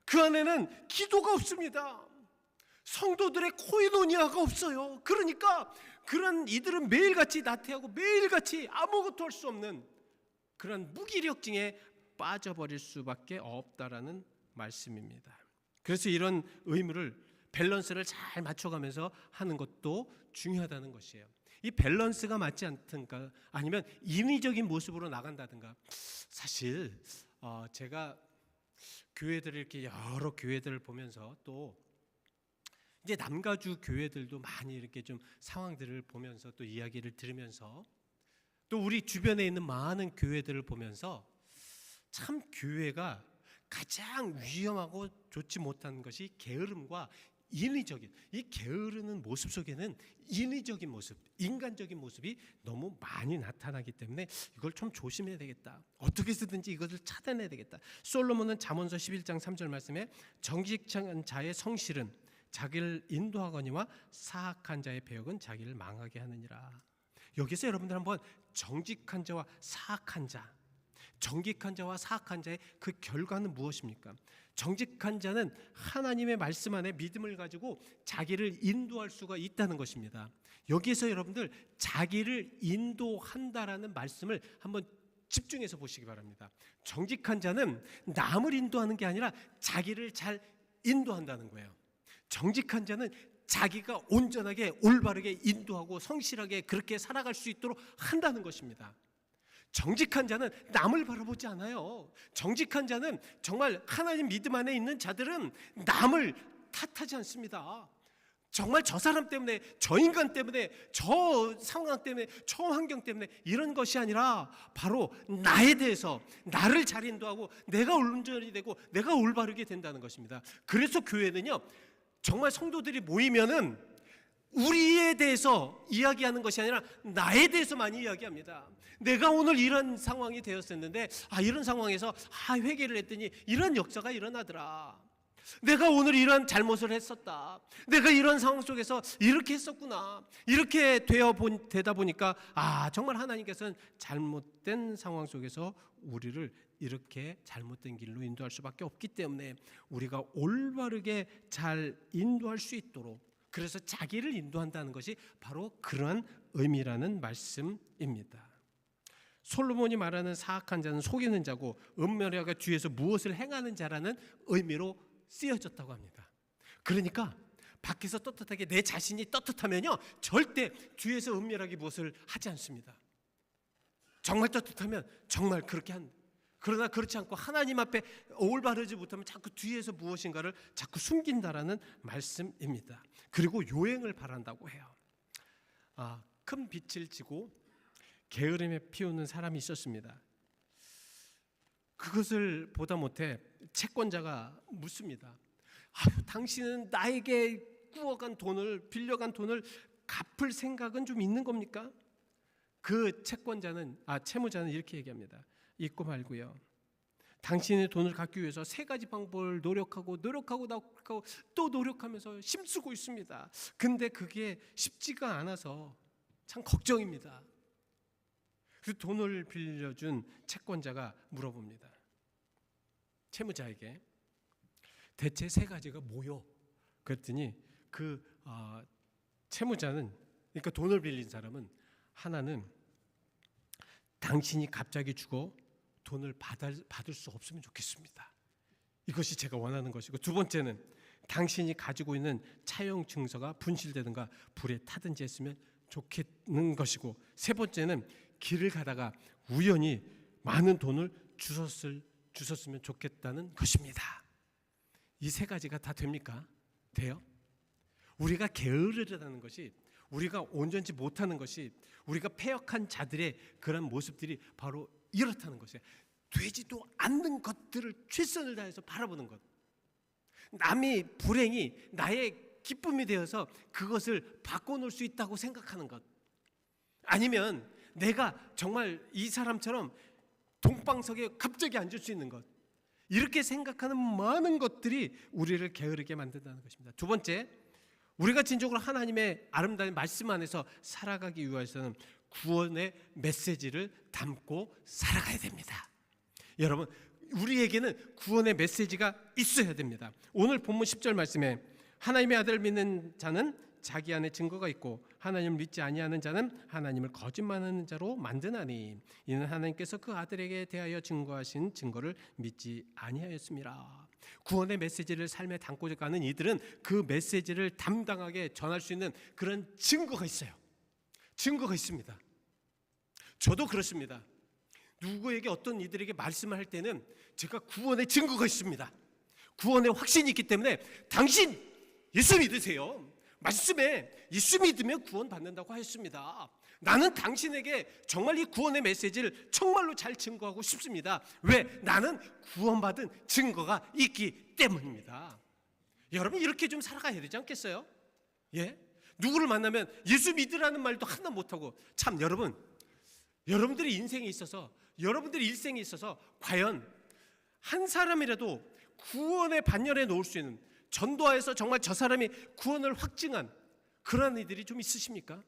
그 안에는 기도가 없습니다. 성도들의 코이노니아가 없어요. 그러니까 그런 이들은 매일같이 나태하고 매일같이 아무것도 할 수 없는 그런 무기력증에 빠져버릴 수밖에 없다라는 말씀입니다. 그래서 이런 의무를, 밸런스를 잘 맞춰가면서 하는 것도 중요하다는 것이에요. 이 밸런스가 맞지 않든가, 아니면 인위적인 모습으로 나간다든가. 사실 제가 교회들을 이렇게 여러 교회들을 보면서, 또 이제 남가주 교회들도 많이 이렇게 좀 상황들을 보면서, 또 이야기를 들으면서, 또 우리 주변에 있는 많은 교회들을 보면서 참 교회가 가장 위험하고 좋지 못한 것이 게으름과 인위적인, 이 게으르는 모습 속에는 인위적인 모습, 인간적인 모습이 너무 많이 나타나기 때문에 이걸 좀 조심해야 되겠다. 어떻게 해서든지 이것을 차단해야 되겠다. 솔로몬은 잠언서 11장 3절 말씀에 정직한 자의 성실은 자기를 인도하거니와 사악한 자의 배역은 자기를 망하게 하느니라. 여기서 여러분들 한번 정직한 자와 사악한 자, 정직한 자와 사악한 자의 그 결과는 무엇입니까? 정직한 자는 하나님의 말씀 안에 믿음을 가지고 자기를 인도할 수가 있다는 것입니다. 여기에서 여러분들 자기를 인도한다라는 말씀을 한번 집중해서 보시기 바랍니다. 정직한 자는 남을 인도하는 게 아니라 자기를 잘 인도한다는 거예요. 정직한 자는 자기가 온전하게 올바르게 인도하고 성실하게 그렇게 살아갈 수 있도록 한다는 것입니다. 정직한 자는 남을 바라보지 않아요. 정직한 자는 정말 하나님 믿음 안에 있는 자들은 남을 탓하지 않습니다. 정말 저 사람 때문에, 저 인간 때문에, 저 상황 때문에, 저 환경 때문에 이런 것이 아니라 바로 나에 대해서 나를 잘 인도하고 내가 온전히 되고 내가 올바르게 된다는 것입니다. 그래서 교회는요, 정말 성도들이 모이면은 우리에 대해서 이야기하는 것이 아니라 나에 대해서 많이 이야기합니다. 내가 오늘 이런 상황이 되었었는데 이런 상황에서 회개를 했더니 이런 역사가 일어나더라. 내가 오늘 이런 잘못을 했었다. 내가 이런 상황 속에서 이렇게 했었구나. 이렇게 되다 보니까 정말 하나님께서는 잘못된 상황 속에서 우리를 이렇게 잘못된 길로 인도할 수밖에 없기 때문에 우리가 올바르게 잘 인도할 수 있도록, 그래서 자기를 인도한다는 것이 바로 그러한 의미라는 말씀입니다. 솔로몬이 말하는 사악한 자는 속이는 자고 은밀하게 뒤에서 무엇을 행하는 자라는 의미로 쓰여졌다고 합니다. 그러니까 밖에서 떳떳하게 내 자신이 떳떳하면요 절대 뒤에서 은밀하게 무엇을 하지 않습니다. 정말 떳떳하면 정말 그렇게 한다. 그러나 그렇지 않고 하나님 앞에 올바르지 못하면 자꾸 뒤에서 무엇인가를 자꾸 숨긴다라는 말씀입니다. 그리고 요행을 바란다고 해요. 큰 빛을 지고 게으름에 피우는 사람이 있었습니다. 그것을 보다 못해 채권자가 묻습니다. 당신은 나에게 꾸어간 돈을, 빌려간 돈을 갚을 생각은 좀 있는 겁니까? 그 채무자는 이렇게 얘기합니다. 잊고 말고요. 당신의 돈을 갚기 위해서 세 가지 방법을 노력하고 또 노력하면서 힘쓰고 있습니다. 근데 그게 쉽지가 않아서 참 걱정입니다. 그 돈을 빌려준 채권자가 물어봅니다. 채무자에게 대체 세 가지가 뭐요? 그랬더니 그 채무자는, 그러니까 돈을 빌린 사람은, 하나는 당신이 갑자기 죽어 돈을 받을 수 없으면 좋겠습니다. 이것이 제가 원하는 것이고, 두 번째는 당신이 가지고 있는 차용 증서가 분실되든가 불에 타든지 했으면 좋겠는 것이고, 세 번째는 길을 가다가 우연히 많은 돈을 주셨으면 좋겠다는 것입니다. 이 세 가지가 다 됩니까? 돼요? 우리가 게으르다는 것이, 우리가 온전치 못하는 것이, 우리가 패역한 자들의 그런 모습들이 바로 이렇다는 것이에요. 되지도 않는 것들을 최선을 다해서 바라보는 것, 남의 불행이 나의 기쁨이 되어서 그것을 바꿔놓을 수 있다고 생각하는 것, 아니면 내가 정말 이 사람처럼 동방석에 갑자기 앉을 수 있는 것, 이렇게 생각하는 많은 것들이 우리를 게으르게 만든다는 것입니다. 두 번째, 우리가 진정으로 하나님의 아름다운 말씀 안에서 살아가기 위해서는 구원의 메시지를 담고 살아가야 됩니다. 여러분, 우리에게는 구원의 메시지가 있어야 됩니다. 오늘 본문 10절 말씀에 하나님의 아들을 믿는 자는 자기 안에 증거가 있고 하나님을 믿지 아니하는 자는 하나님을 거짓말하는 자로 만드나니 이는 하나님께서 그 아들에게 대하여 증거하신 증거를 믿지 아니하였습니다. 구원의 메시지를 삶에 담고 가는 이들은 그 메시지를 담당하게 전할 수 있는 그런 증거가 있어요. 증거가 있습니다. 저도 그렇습니다. 누구에게 어떤 이들에게 말씀을 할 때는 제가 구원의 증거가 있습니다. 구원의 확신이 있기 때문에 당신 예수 믿으세요. 말씀에 예수 믿으면 구원 받는다고 하였습니다. 나는 당신에게 정말 이 구원의 메시지를 정말로 잘 증거하고 싶습니다. 왜? 나는 구원받은 증거가 있기 때문입니다. 여러분, 이렇게 좀 살아가야 되지 않겠어요? 예? 누구를 만나면 예수 믿으라는 말도 하나 못하고, 참 여러분, 여러분들의 인생에 있어서, 여러분들의 일생에 있어서 과연 한 사람이라도 구원의 반열에 놓을 수 있는, 전도하여서 정말 저 사람이 구원을 확증한 그런 이들이 좀 있으십니까?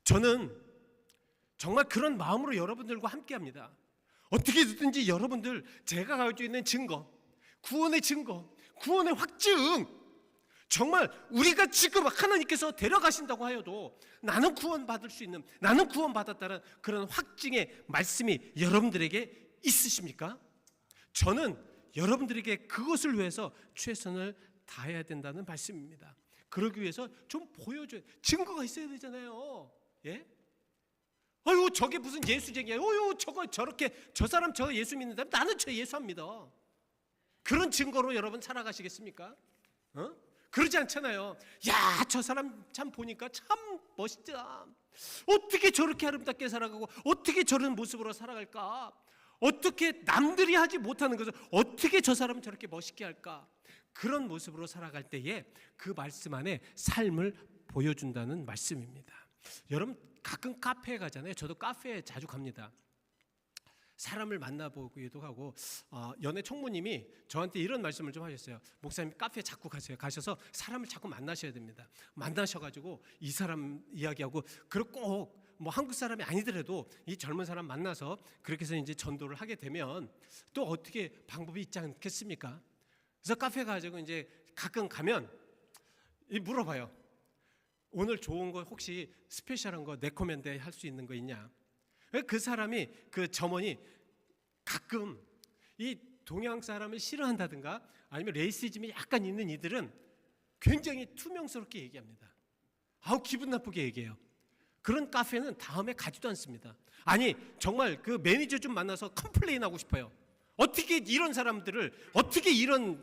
저는 정말 그런 마음으로 여러분들과 함께합니다. 어떻게든지 여러분들, 제가 가지고 있는 증거, 구원의 증거, 구원의 확증, 정말 우리가 지금 하나님께서 데려가신다고 하여도 나는 구원받을 수 있는, 나는 구원받았다는 그런 확증의 말씀이 여러분들에게 있으십니까? 저는 여러분들에게 그것을 위해서 최선을 다해야 된다는 말씀입니다. 그러기 위해서 좀 보여줘야, 증거가 있어야 되잖아요. 예? 아유, 저게 무슨 예수쟁이야. 어유, 저거 저렇게, 저 사람 저 예수 믿는다면 나는 저 예수 안 믿어. 그런 증거로 여러분 살아가시겠습니까? 그러지 않잖아요. 야, 저 사람 참 보니까 참 멋있다. 어떻게 저렇게 아름답게 살아가고 어떻게 저런 모습으로 살아갈까? 어떻게 남들이 하지 못하는 것을 어떻게 저 사람은 저렇게 멋있게 할까? 그런 모습으로 살아갈 때에 그 말씀 안에 삶을 보여준다는 말씀입니다. 여러분 가끔 카페에 가잖아요. 저도 카페에 자주 갑니다. 사람을 만나보기도 하고 연애 총무님이 저한테 이런 말씀을 좀 하셨어요. 목사님 카페에 자꾸 가세요. 가셔서 사람을 자꾸 만나셔야 됩니다. 만나셔가지고 이 사람 이야기하고, 그리고 꼭 뭐 한국 사람이 아니더라도 이 젊은 사람 만나서 그렇게 해서 이제 전도를 하게 되면 또 어떻게 방법이 있지 않겠습니까? 그래서 카페 가지고 이제 가끔 가면 물어봐요. 오늘 좋은 거 혹시 스페셜한 거 레코멘드 할 수 있는 거 있냐? 그 사람이, 그 점원이 가끔 이 동양 사람을 싫어한다든가 아니면 레이시즘이 약간 있는 이들은 굉장히 투명스럽게 얘기합니다. 아우, 기분 나쁘게 얘기해요. 그런 카페는 다음에 가지도 않습니다. 아니, 정말 그 매니저 좀 만나서 컴플레인하고 싶어요. 어떻게 이런 사람들을, 어떻게 이런,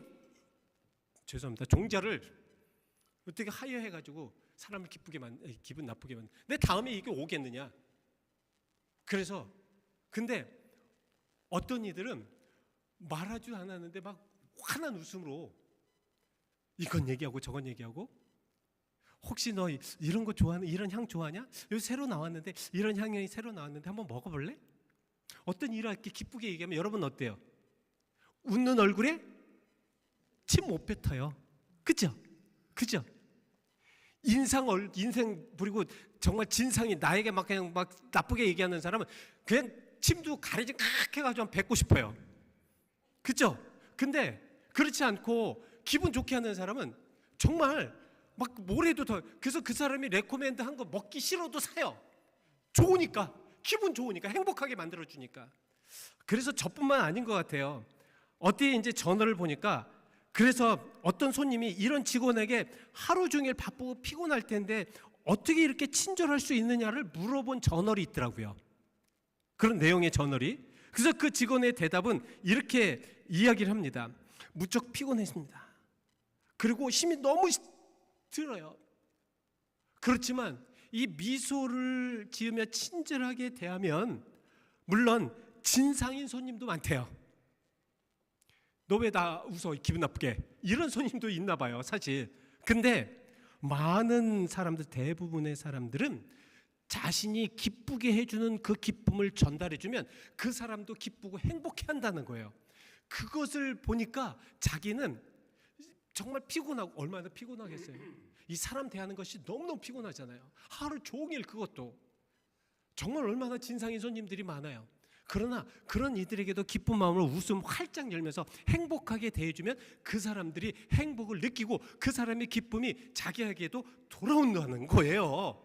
죄송합니다, 종자를 어떻게 하여해가지고 사람을 기분 나쁘게 만든, 내 다음에 이게 오겠느냐? 그래서 근데 어떤 이들은 말하지도 않았는데 막 환한 웃음으로 이건 얘기하고 저건 얘기하고, 혹시 너 이런 거 좋아하는, 이런 향 좋아하냐? 여기 새로 나왔는데, 이런 향이 새로 나왔는데 한번 먹어볼래? 어떤 일을 이렇게 기쁘게 얘기하면 여러분 어때요? 웃는 얼굴에 침 못 뱉어요. 그죠? 그죠? 인생 부리고 정말 진상이 나에게 막 그냥 막 나쁘게 얘기하는 사람은 그냥 침도 가리지 칵 해가지고 뱉고 싶어요. 그죠? 근데 그렇지 않고 기분 좋게 하는 사람은 정말 막 뭐래도 더, 그래서 그 사람이 레코멘드 한 거 먹기 싫어도 사요. 좋으니까, 기분 좋으니까, 행복하게 만들어주니까. 그래서 저뿐만 아닌 것 같아요. 어디에 이제 전화를 보니까, 그래서 어떤 손님이 이런 직원에게 하루 종일 바쁘고 피곤할 텐데 어떻게 이렇게 친절할 수 있느냐를 물어본 저널이 있더라고요. 그런 내용의 저널이. 그래서 그 직원의 대답은 이렇게 이야기를 합니다. 무척 피곤했습니다. 그리고 힘이 너무 들어요. 그렇지만 이 미소를 지으며 친절하게 대하면 물론 진상인 손님도 많대요. 너 왜 나 웃어 기분 나쁘게, 이런 손님도 있나 봐요 사실. 근데 많은 사람들, 대부분의 사람들은 자신이 기쁘게 해주는 그 기쁨을 전달해주면 그 사람도 기쁘고 행복해 한다는 거예요. 그것을 보니까 자기는 정말 피곤하고, 얼마나 피곤하겠어요. 이 사람 대하는 것이 너무너무 피곤하잖아요. 하루 종일 그것도. 정말 얼마나 진상인 손님들이 많아요. 그러나 그런 이들에게도 기쁜 마음으로 웃음 활짝 열면서 행복하게 대해주면 그 사람들이 행복을 느끼고 그 사람의 기쁨이 자기에게도 돌아온다는 거예요.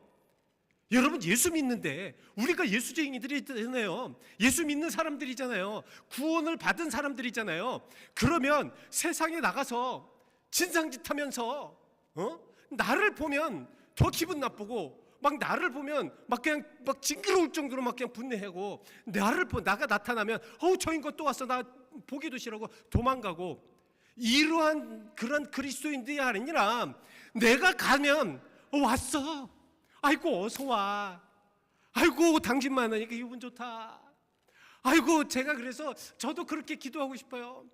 여러분 예수 믿는데 우리가 예수쟁이들이잖아요. 예수 믿는 사람들이잖아요. 구원을 받은 사람들이잖아요. 그러면 세상에 나가서 진상짓 하면서 나를 보면 더 기분 나쁘고, 막 나를 보면 막 그냥 막 징그러울 정도로 막 그냥 분내하고, 나가 나타나면 저 인간 또 왔어, 나 보기도 싫어하고 도망가고, 이러한 그런 그리스도인들이 아니라 내가 가면 왔어, 아이고 어서 와, 아이고 당신 만나니까 기분 좋다, 아이고 제가 그래서 저도 그렇게 기도하고 싶어요.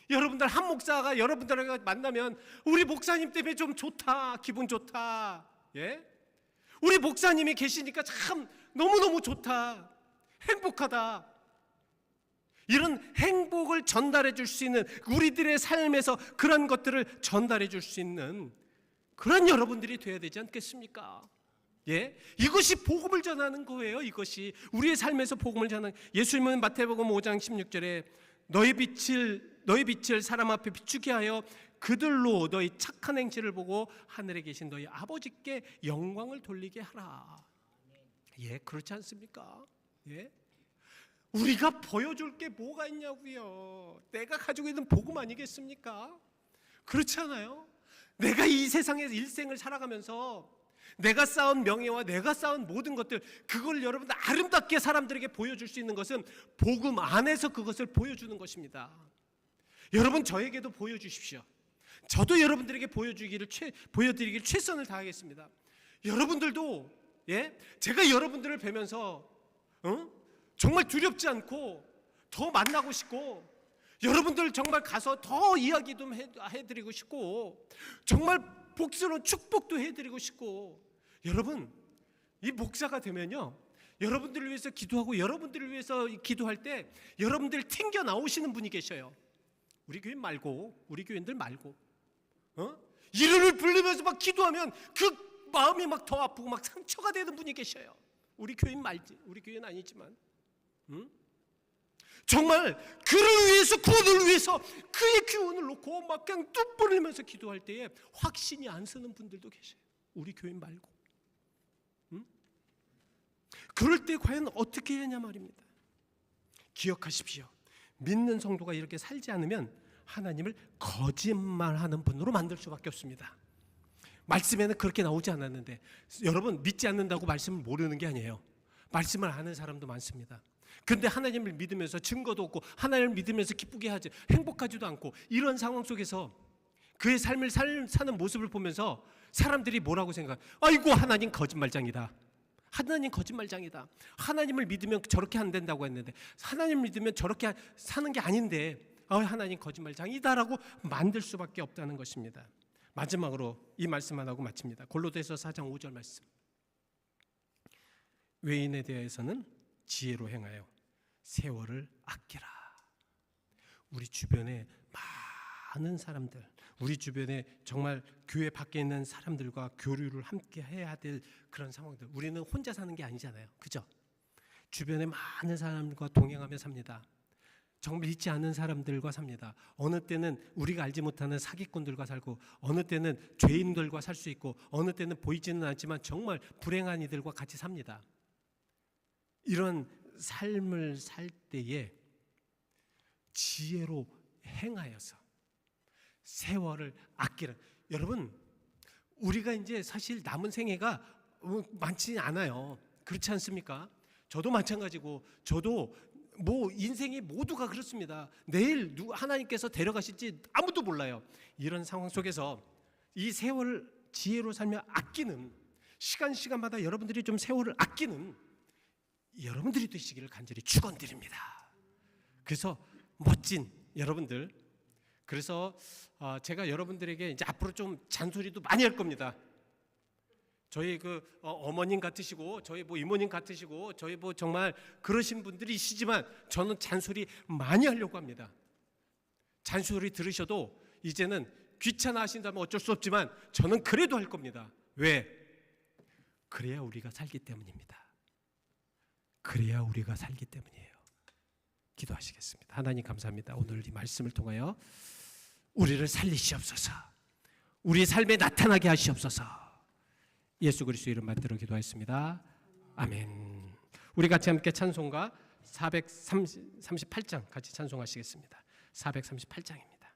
여러분들 한 목사가 여러분들과 만나면 우리 목사님 때문에 좀 좋다, 기분 좋다, 예? 우리 목사님이 계시니까 참 너무너무 좋다, 행복하다. 이런 행복을 전달해 줄 수 있는, 우리들의 삶에서 그런 것들을 전달해 줄 수 있는 그런 여러분들이 되어야 되지 않겠습니까? 예? 이것이 복음을 전하는 거예요. 이것이 우리의 삶에서 복음을 전하는. 예수님은 마태복음 5장 16절에 너희 빛을 사람 앞에 비추게 하여 그들로 너희 착한 행실을 보고 하늘에 계신 너희 아버지께 영광을 돌리게 하라. 예, 그렇지 않습니까? 예? 우리가 보여줄 게 뭐가 있냐고요. 내가 가지고 있는 복음 아니겠습니까? 그렇지 않아요? 내가 이 세상에서 일생을 살아가면서 내가 쌓은 명예와 내가 쌓은 모든 것들, 그걸 여러분들 아름답게 사람들에게 보여줄 수 있는 것은 복음 안에서 그것을 보여주는 것입니다. 여러분, 저에게도 보여주십시오. 저도 여러분들에게 보여드리길 최선을 다하겠습니다. 여러분들도, 예? 제가 여러분들을 뵈면서 정말 두렵지 않고 더 만나고 싶고, 여러분들 정말 가서 더 이야기 좀 해드리고 싶고, 정말 복스러운 축복도 해드리고 싶고. 여러분, 이 목사가 되면요, 여러분들을 위해서 기도하고 여러분들을 위해서 기도할 때 여러분들 튕겨 나오시는 분이 계셔요. 우리 교인 말고, 우리 교인들 말고, 이름을 부르면서 막 기도하면 그 마음이 막 더 아프고 막 상처가 되는 분이 계셔요. 우리 교인 말지, 우리 교인 아니지만, 정말 그를 위해서, 구원을 위해서 그의 기운을 놓고 막 그냥 뚝 뿌리면서 기도할 때에 확신이 안 서는 분들도 계셔요. 우리 교인 말고. 그럴 때 과연 어떻게 해야 하냐 말입니다. 기억하십시오. 믿는 성도가 이렇게 살지 않으면 하나님을 거짓말하는 분으로 만들 수밖에 없습니다. 말씀에는 그렇게 나오지 않았는데, 여러분, 믿지 않는다고 말씀을 모르는 게 아니에요. 말씀을 아는 사람도 많습니다. 근데 하나님을 믿으면서 증거도 없고, 하나님을 믿으면서 기쁘게 하지, 행복하지도 않고, 이런 상황 속에서 그의 삶을 사는 모습을 보면서 사람들이 뭐라고 생각해? 아이고, 하나님 거짓말장이다. 하나님 거짓말장이다. 하나님을 믿으면 저렇게 안 된다고 했는데, 하나님을 믿으면 저렇게 사는 게 아닌데, 하나님 거짓말장이다라고 만들 수밖에 없다는 것입니다. 마지막으로 이 말씀만 하고 마칩니다. 골로새서 4장 5절 말씀. 외인에 대해서는 지혜로 행하여 세월을 아끼라. 우리 주변에 많은 사람들, 우리 주변에 정말 교회 밖에 있는 사람들과 교류를 함께 해야 될 그런 상황들, 우리는 혼자 사는 게 아니잖아요. 그죠? 주변에 많은 사람들과 동행하며 삽니다. 정말 믿지 않는 사람들과 삽니다. 어느 때는 우리가 알지 못하는 사기꾼들과 살고, 어느 때는 죄인들과 살 수 있고, 어느 때는 보이지는 않지만 정말 불행한 이들과 같이 삽니다. 이런 삶을 살 때에 지혜로 행하여서 세월을 아끼라. 여러분, 우리가 이제 사실 남은 생애가 많지 않아요. 그렇지 않습니까? 저도 마찬가지고, 저도 뭐 인생이 모두가 그렇습니다. 내일 하나님께서 데려가실지 아무도 몰라요. 이런 상황 속에서 이 세월을 지혜로 살며 아끼는, 시간마다 여러분들이 좀 세월을 아끼는 여러분들이 되시기를 간절히 축원드립니다. 그래서 멋진 여러분들, 그래서 제가 여러분들에게 이제 앞으로 좀 잔소리도 많이 할 겁니다. 저희 어머님 같으시고, 저희 이모님 같으시고, 저희 정말 그러신 분들이시지만 저는 잔소리 많이 하려고 합니다. 잔소리 들으셔도 이제는 귀찮아 하신다면 어쩔 수 없지만 저는 그래도 할 겁니다. 왜? 그래야 우리가 살기 때문입니다. 그래야 우리가 살기 때문이에요. 기도하시겠습니다. 하나님 감사합니다. 오늘 이 말씀을 통하여 우리를 살리시옵소서. 우리의 삶에 나타나게 하시옵소서. 예수 그리스도 이름 받들어 기도하였습니다. 아멘. 우리 같이 함께 찬송가 438장 같이 찬송하시겠습니다. 438장입니다.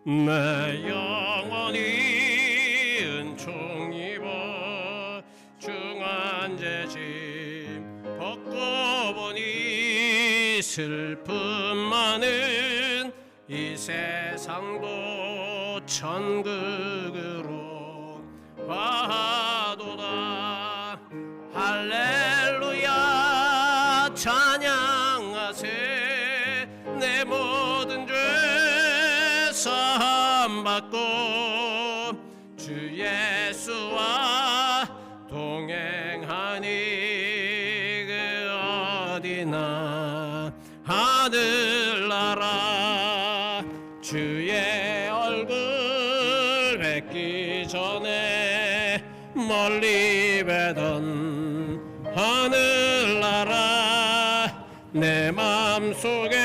내 영혼이 은총 입어 중한 죄짐 벗고 보니 슬픔 많은 이 세상도 천국으로 가도다. 할렐루야 찬양하세. 내 모든 죄 사함 받고 주 예수와 동행하니 그 어디나 하늘나라. 주의 얼굴 뵙기 전에 멀리 뵈던 내 마음속에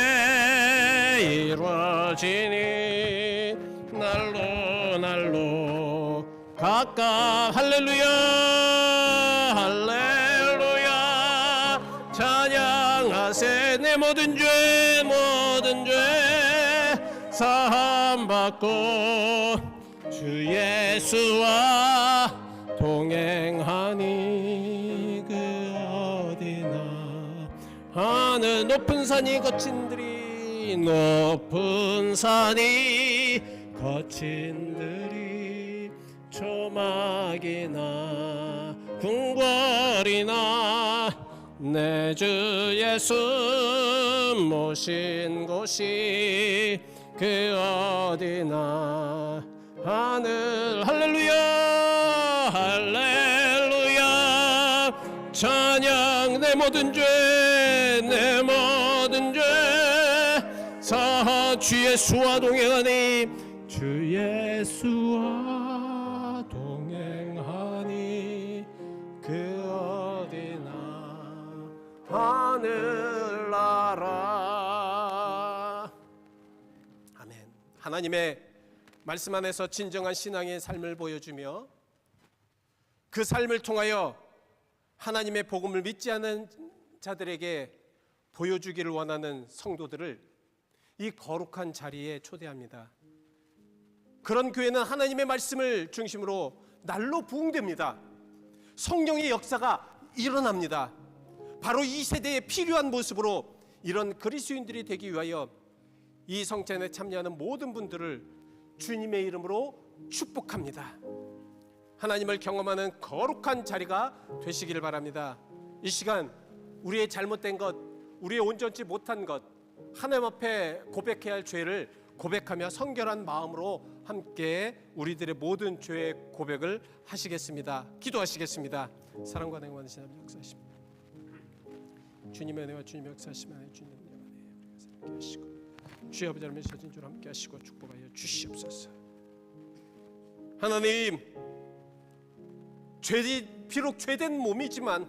이루어지니 날로 날로 가까이 할렐루야 할렐루야 찬양하세 내 모든 죄 사함 받고 주 예수와 동행하니 그 어디나 하늘 높은 산이 거친들이 높은 산이 거친들이 조막이나 궁궐이나 내 주 예수 모신 곳이 그 어디나 하늘 할렐루야 할렐루야 찬양 내 모든 죄 사하 주 예수와 동행하니 주 예수와 동행하니 그 어디나 하늘나라. 아멘. 하나님의 말씀 안에서 진정한 신앙의 삶을 보여주며 그 삶을 통하여 하나님의 복음을 믿지 않은 자들에게 보여주기를 원하는 성도들을 이 거룩한 자리에 초대합니다. 그런 교회는 하나님의 말씀을 중심으로 날로 부흥됩니다. 성령의 역사가 일어납니다. 바로 이 세대에 필요한 모습으로 이런 그리스도인들이 되기 위하여 이 성찬에 참여하는 모든 분들을 주님의 이름으로 축복합니다. 하나님을 경험하는 거룩한 자리가 되시기를 바랍니다. 이 시간 우리의 잘못된 것, 우리의 온전치 못한 것, 하나님 앞에 고백해야 할 죄를 고백하며 성결한 마음으로 함께 우리들의 모든 죄의 고백을 하시겠습니다. 기도하시겠습니다. 사랑과 능력하는 하나님 역사하십니다. 주님의 은혜와 주님의 역사하시면 주님의 은혜와 함께 하시고 주의 아버지 하나님의 진주를 함께 하시고 축복하여 주시옵소서. 하나님, 비록 죄된 몸이지만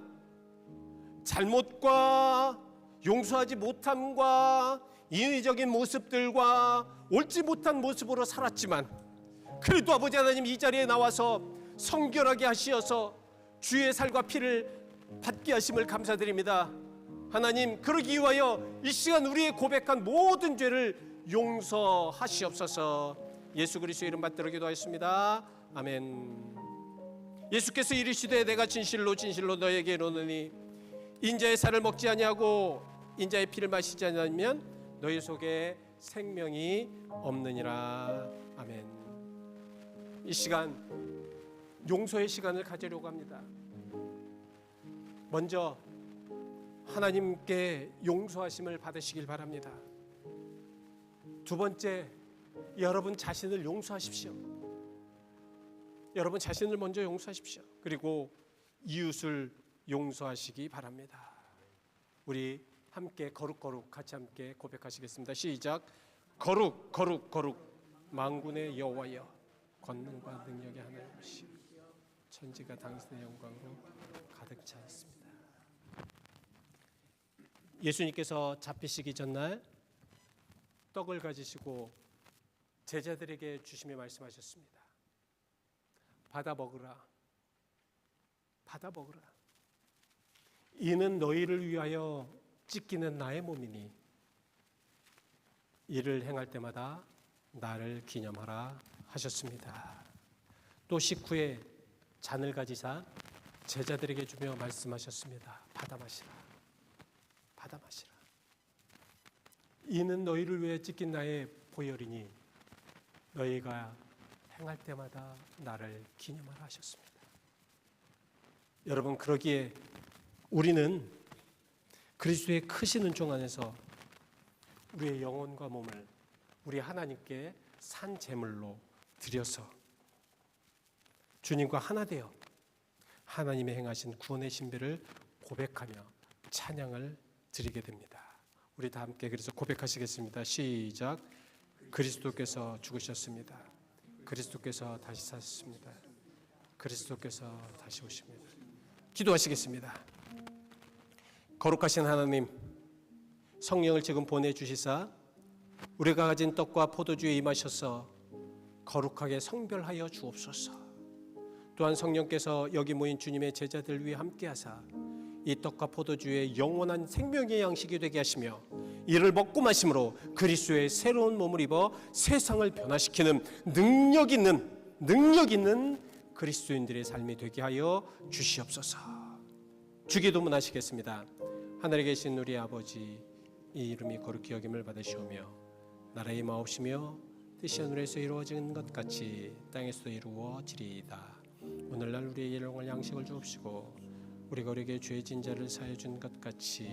잘못과 용서하지 못함과 인위적인 모습들과 옳지 못한 모습으로 살았지만 그래도 아버지 하나님 이 자리에 나와서 성결하게 하시어서 주의 살과 피를 받게 하심을 감사드립니다. 하나님, 그러기 위하여 이 시간 우리의 고백한 모든 죄를 용서하시옵소서. 예수 그리스도의 이름 받들어 기도하였습니다. 아멘. 예수께서 이르시되 내가 진실로 너에게 이르노니 인자의 살을 먹지 아니하고 인자의 피를 마시지 아니하면 너희 속에 생명이 없느니라. 아멘. 이 시간 용서의 시간을 가지려고 합니다. 먼저 하나님께 용서하심을 받으시길 바랍니다. 두 번째, 여러분 자신을 용서하십시오. 여러분 자신을 먼저 용서하십시오. 그리고 이웃을 용서하시기 바랍니다. 우리 함께 거룩 같이 함께 고백하시겠습니다. 시작. 거룩 만군의 여호와여, 권능과 능력의 하나님이시여, 천지가 당신의 영광으로 가득 차 있습니다. 예수님께서 잡히시기 전날 떡을 가지시고 제자들에게 주시며 말씀하셨습니다. 받아 먹으라. 이는 너희를 위하여 찢기는 나의 몸이니 이를 행할 때마다 나를 기념하라 하셨습니다. 또 식후에 잔을 가지사 제자들에게 주며 말씀하셨습니다. 받아 마시라. 이는 너희를 위해 찢긴 나의 보혈이니 너희가 행할 때마다 나를 기념하라 하셨습니다. 여러분, 그러기에 우리는 그리스도의 크신 은총 안에서 우리의 영혼과 몸을 우리 하나님께 산 제물로 드려서 주님과 하나 되어 하나님의 행하신 구원의 신비를 고백하며 찬양을 드리게 됩니다. 우리 다 함께 그래서 고백하시겠습니다. 시작. 그리스도께서 죽으셨습니다. 그리스도께서 다시 사셨습니다. 그리스도께서 다시 오십니다. 기도하시겠습니다. 거룩하신 하나님, 성령을 지금 보내주시사 우리가 가진 떡과 포도주에 임하셔서 거룩하게 성별하여 주옵소서. 또한 성령께서 여기 모인 주님의 제자들 위해 함께하사 이 떡과 포도주의 영원한 생명의 양식이 되게 하시며 이를 먹고 마심으로 그리스도의 새로운 몸을 입어 세상을 변화시키는 능력 있는 그리스도인들의 삶이 되게 하여 주시옵소서. 주기도문 하시겠습니다. 하늘에 계신 우리 아버지, 이 이름이 거룩히 여김을 받으시오며 나라의 마옵시며 뜻이 하늘에서 이루어지는 것 같이 땅에서도 이루어지리이다. 오늘날 우리에게 일용할 양식을 주옵시고 우리가 우리에게 죄 진 자를 사하여 준 것 같이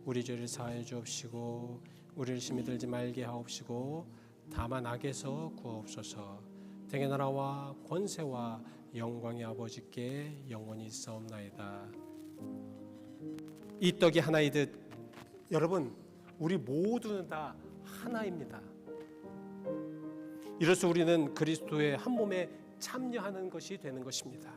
우리 죄를 사하여 주옵시고 우리를 심히 들지 말게 하옵시고 다만 악에서 구하옵소서. 대개 나라와 권세와 영광의 아버지께 영원히 있사옵나이다. 이 떡이 하나이듯 여러분 우리 모두는 다 하나입니다. 이로써 우리는 그리스도의 한 몸에 참여하는 것이 되는 것입니다.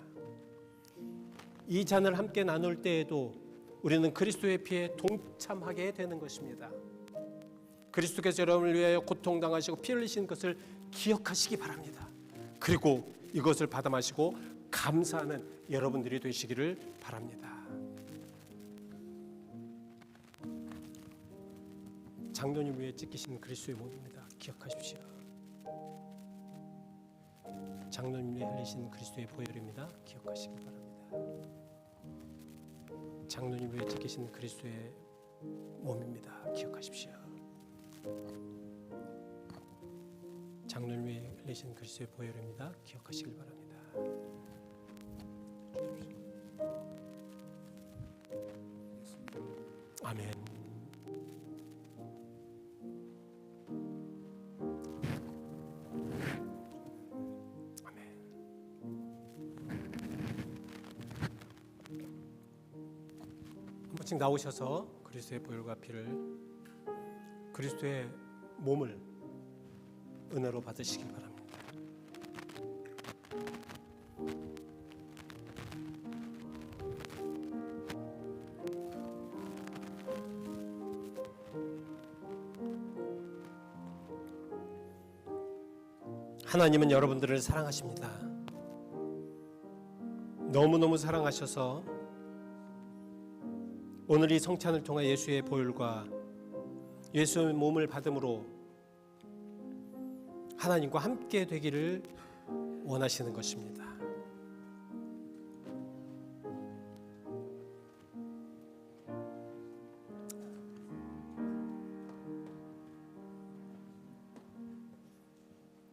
이 잔을 함께 나눌 때에도 우리는 그리스도의 피에 동참하게 되는 것입니다. 그리스도께서 여러분을 위하여 고통당하시고 피 흘리신 것을 기억하시기 바랍니다. 그리고 이것을 받아 마시고 감사하는 여러분들이 되시기를 바랍니다. 장로님 위에 찢기신 그리스도의 몸입니다. 기억하십시오. 장로님 위에 흘리신 그리스도의 보혈입니다. 기억하시기 바랍니다. 장로님 위에 찢기신 그리스도의 몸입니다. 기억하십시오. 장로님 위에 흘리신 그리스도의 보혈입니다. 기억하시길 바랍니다. 아멘. 한 번씩 나오셔서 그리스도의 보혈과 피를 그리스도의 몸을 은혜로 받으시길 바랍니다. 하나님은 여러분들을 사랑하십니다. 너무너무 사랑하셔서 오늘 이 성찬을 통해 예수의 보혈과 예수의 몸을 받음으로 하나님과 함께 되기를 원하시는 것입니다.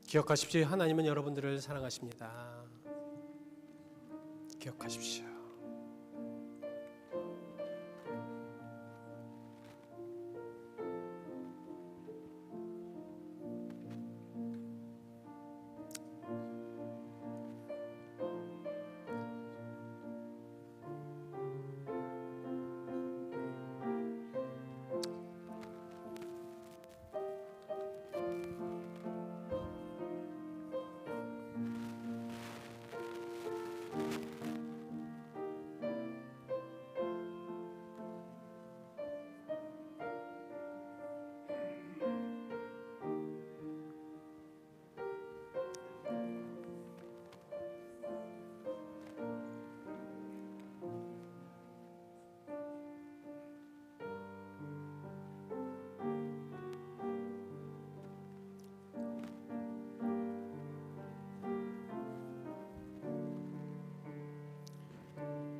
기억하십시오. 하나님은 여러분들을 사랑하십니다. 기억하십시오.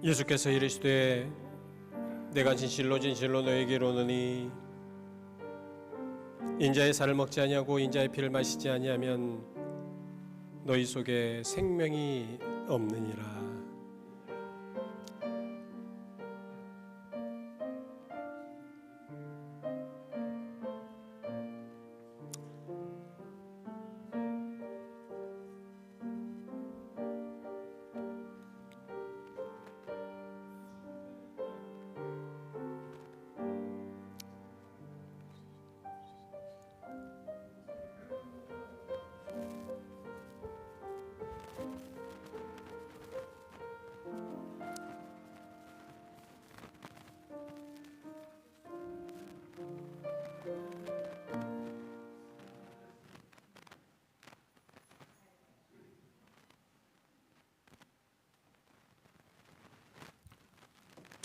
예수께서 이르시되 내가 진실로 너에게 이르노니 인자의 살을 먹지 아니하고 인자의 피를 마시지 아니하면 너희 속에 생명이 없느니라.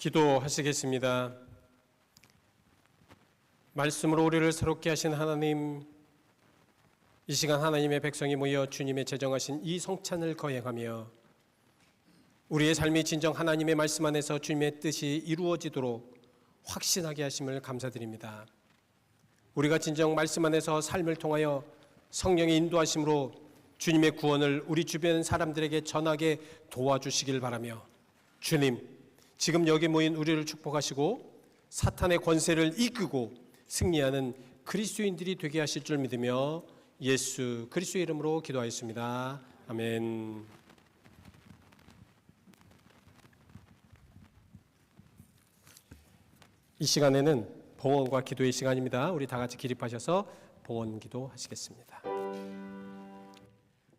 기도하시겠습니다. 말씀으로 우리를 새롭게 하신 하나님, 이 시간 하나님의 백성이 모여 주님의 제정하신 이 성찬을 거행하며 우리의 삶이 진정 하나님의 말씀 안에서 주님의 뜻이 이루어지도록 확신하게 하심을 감사드립니다. 우리가 진정 말씀 안에서 삶을 통하여 성령의 인도하심으로 주님의 구원을 우리 주변 사람들에게 전하게 도와주시길 바라며, 주님, 지금 여기 모인 우리를 축복하시고 사탄의 권세를 이기고 승리하는 그리스도인들이 되게 하실 줄 믿으며 예수 그리스도의 이름으로 기도하였습니다. 아멘. 이 시간에는 봉헌과 기도의 시간입니다. 우리 다 같이 기립하셔서 봉헌 기도 하시겠습니다.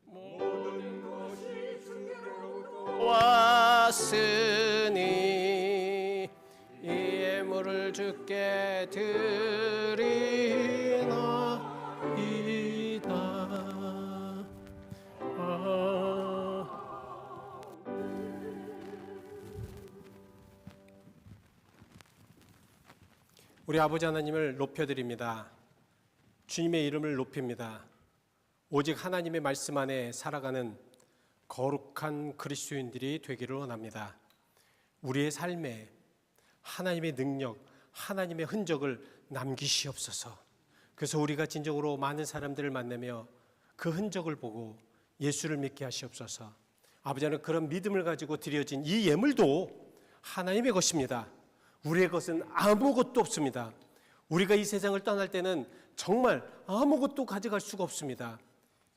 모든 것이 승계로부터 왔으니 이 예물을 주께 드리나이다. 우리 아버지 하나님을 높여드립니다. 주님의 이름을 높입니다. 오직 하나님의 말씀 안에 살아가는 거룩한 그리스도인들이 되기를 원합니다. 우리의 삶에 하나님의 능력, 하나님의 흔적을 남기시옵소서. 그래서 우리가 진정으로 많은 사람들을 만나며 그 흔적을 보고 예수를 믿게 하시옵소서. 아버지는 그런 믿음을 가지고 드려진 이 예물도 하나님의 것입니다. 우리의 것은 아무것도 없습니다. 우리가 이 세상을 떠날 때는 정말 아무것도 가져갈 수가 없습니다.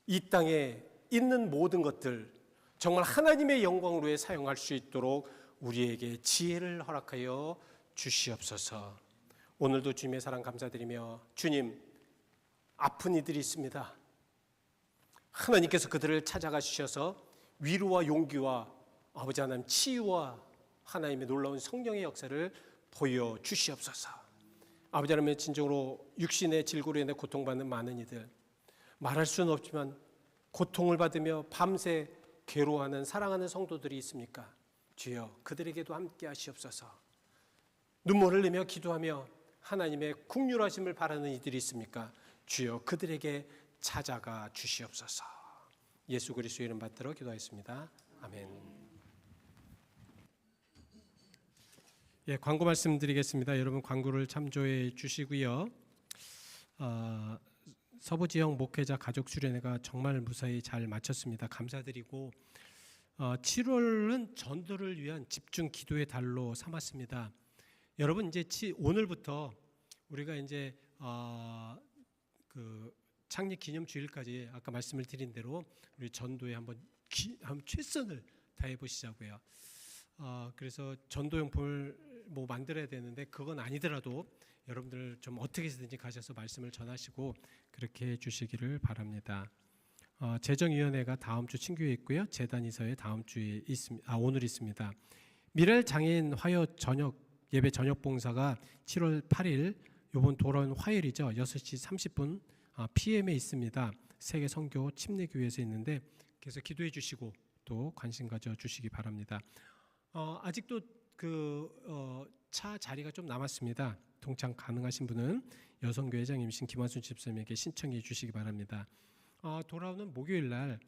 이 땅에 있는 모든 것들 정말 하나님의 영광을 위해 사용할 수 있도록 우리에게 지혜를 허락하여 주시옵소서. 오늘도 주님의 사랑 감사드리며, 주님, 아픈 이들이 있습니다. 하나님께서 그들을 찾아가 주셔서 위로와 용기와 아버지 하나님 치유와 하나님의 놀라운 성령의 역사를 보여 주시옵소서. 아버지 하나님, 진정으로 육신의 질고로 인해 고통받는 많은 이들, 말할 수는 없지만 고통을 받으며 밤새 괴로워하는 사랑하는 성도들이 있습니까? 주여, 그들에게도 함께 하시옵소서. 눈물을 흘리며 기도하며 하나님의 긍휼하심을 바라는 이들이 있습니까? 주여, 그들에게 찾아가 주시옵소서. 예수 그리스도의 이름 받들어 기도하였습니다. 아멘. 예, 광고 말씀드리겠습니다. 여러분 광고를 참조해 주시고요. 서부지역 목회자 가족 수련회가 정말 무사히 잘 마쳤습니다. 감사드리고 7월은 전도를 위한 집중 기도의 달로 삼았습니다. 여러분, 이제 오늘부터 우리가 이제 그 창립 기념 주일까지 아까 말씀을 드린 대로 우리 전도에 한번 최선을 다해 보시자고요. 그래서 전도용품을 뭐 만들어야 되는데 그건 아니더라도 여러분들 좀 어떻게 해서든지 가셔서 말씀을 전하시고 그렇게 해주시기를 바랍니다. 재정위원회가 다음 주 친교에 있고요. 재단이서에 다음 주에 오늘 있습니다. 미랄 장애인 화요 저녁 예배 저녁 봉사가 7월 8일 이번 돌아온 화요일이죠. 6시 30분 PM에 있습니다. 세계 선교 침례교회에서 있는데 그래서 기도해 주시고 또 관심 가져 주시기 바랍니다. 아직도 차 자리가 좀 남았습니다. 동참 가능하신 분은 여성교회장님이신 김환순 집사님에게 신청해 주시기 바랍니다. 돌아오는 목요일 날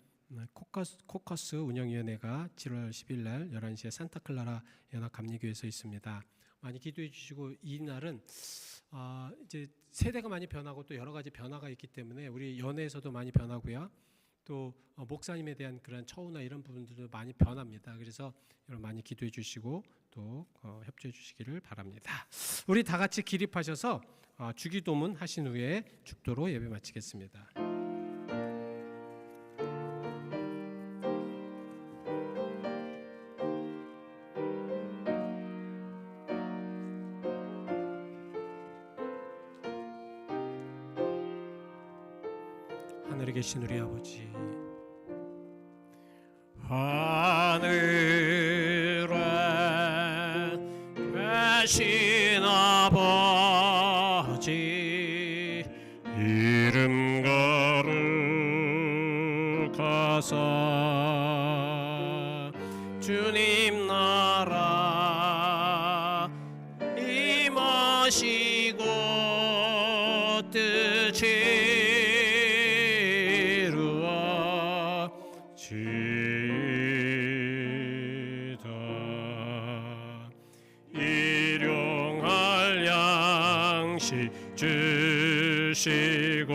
코커스 운영위원회가 7월 10일 날 11시에 산타클라라 연합감리교회에서 있습니다. 많이 기도해 주시고, 이 날은 이제 세대가 많이 변하고 또 여러 가지 변화가 있기 때문에 우리 연애에서도 많이 변하고요. 또 목사님에 대한 그런 처우나 이런 부분들도 많이 변합니다. 그래서 여러분 많이 기도해 주시고 또 협조해 주시기를 바랍니다. 우리 다 같이 기립하셔서 주기도문 하신 후에 축도로 예배 마치겠습니다. 하늘에 계신 우리 아버지, 하늘에 계신 아버지, 이름 거룩하사 주님 나라 하시고 뜻이 이루어지다. 일용할 양식 주시고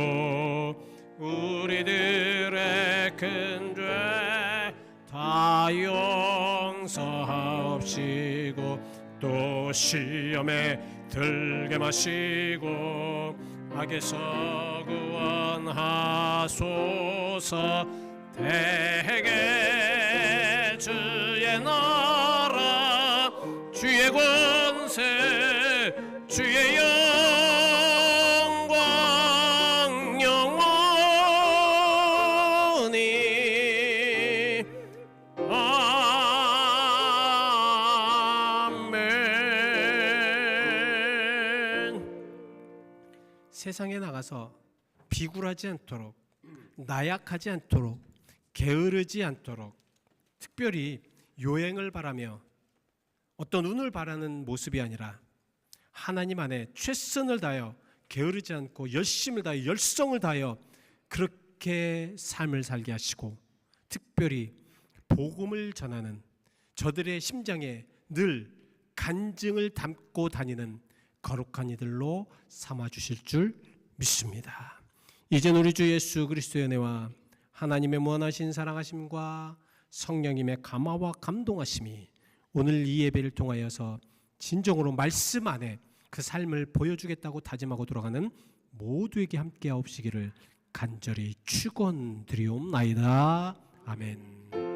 우리들의 큰 죄 다 용서하옵시고 또 시험에 들게 마시고 악에서 구원하소서. 대개 주의 나라 주의 권세 주의 영광 영원히 아멘. 세상에 나가서 비굴하지 않도록, 나약하지 않도록, 게으르지 않도록, 특별히 요행을 바라며 어떤 운을 바라는 모습이 아니라 하나님 안에 최선을 다하여 게으르지 않고 열심을 다하여 열성을 다하여 그렇게 삶을 살게 하시고, 특별히 복음을 전하는 저들의 심장에 늘 간증을 담고 다니는 거룩한 이들로 삼아주실 줄 믿습니다. 이젠 우리 주 예수 그리스도의 은혜와 하나님의 무한하신 사랑하심과 성령님의 감화와 감동하심이 오늘 이 예배를 통하여서 진정으로 말씀 안에 그 삶을 보여주겠다고 다짐하고 돌아가는 모두에게 함께하옵시기를 간절히 축원드리옵나이다. 아멘.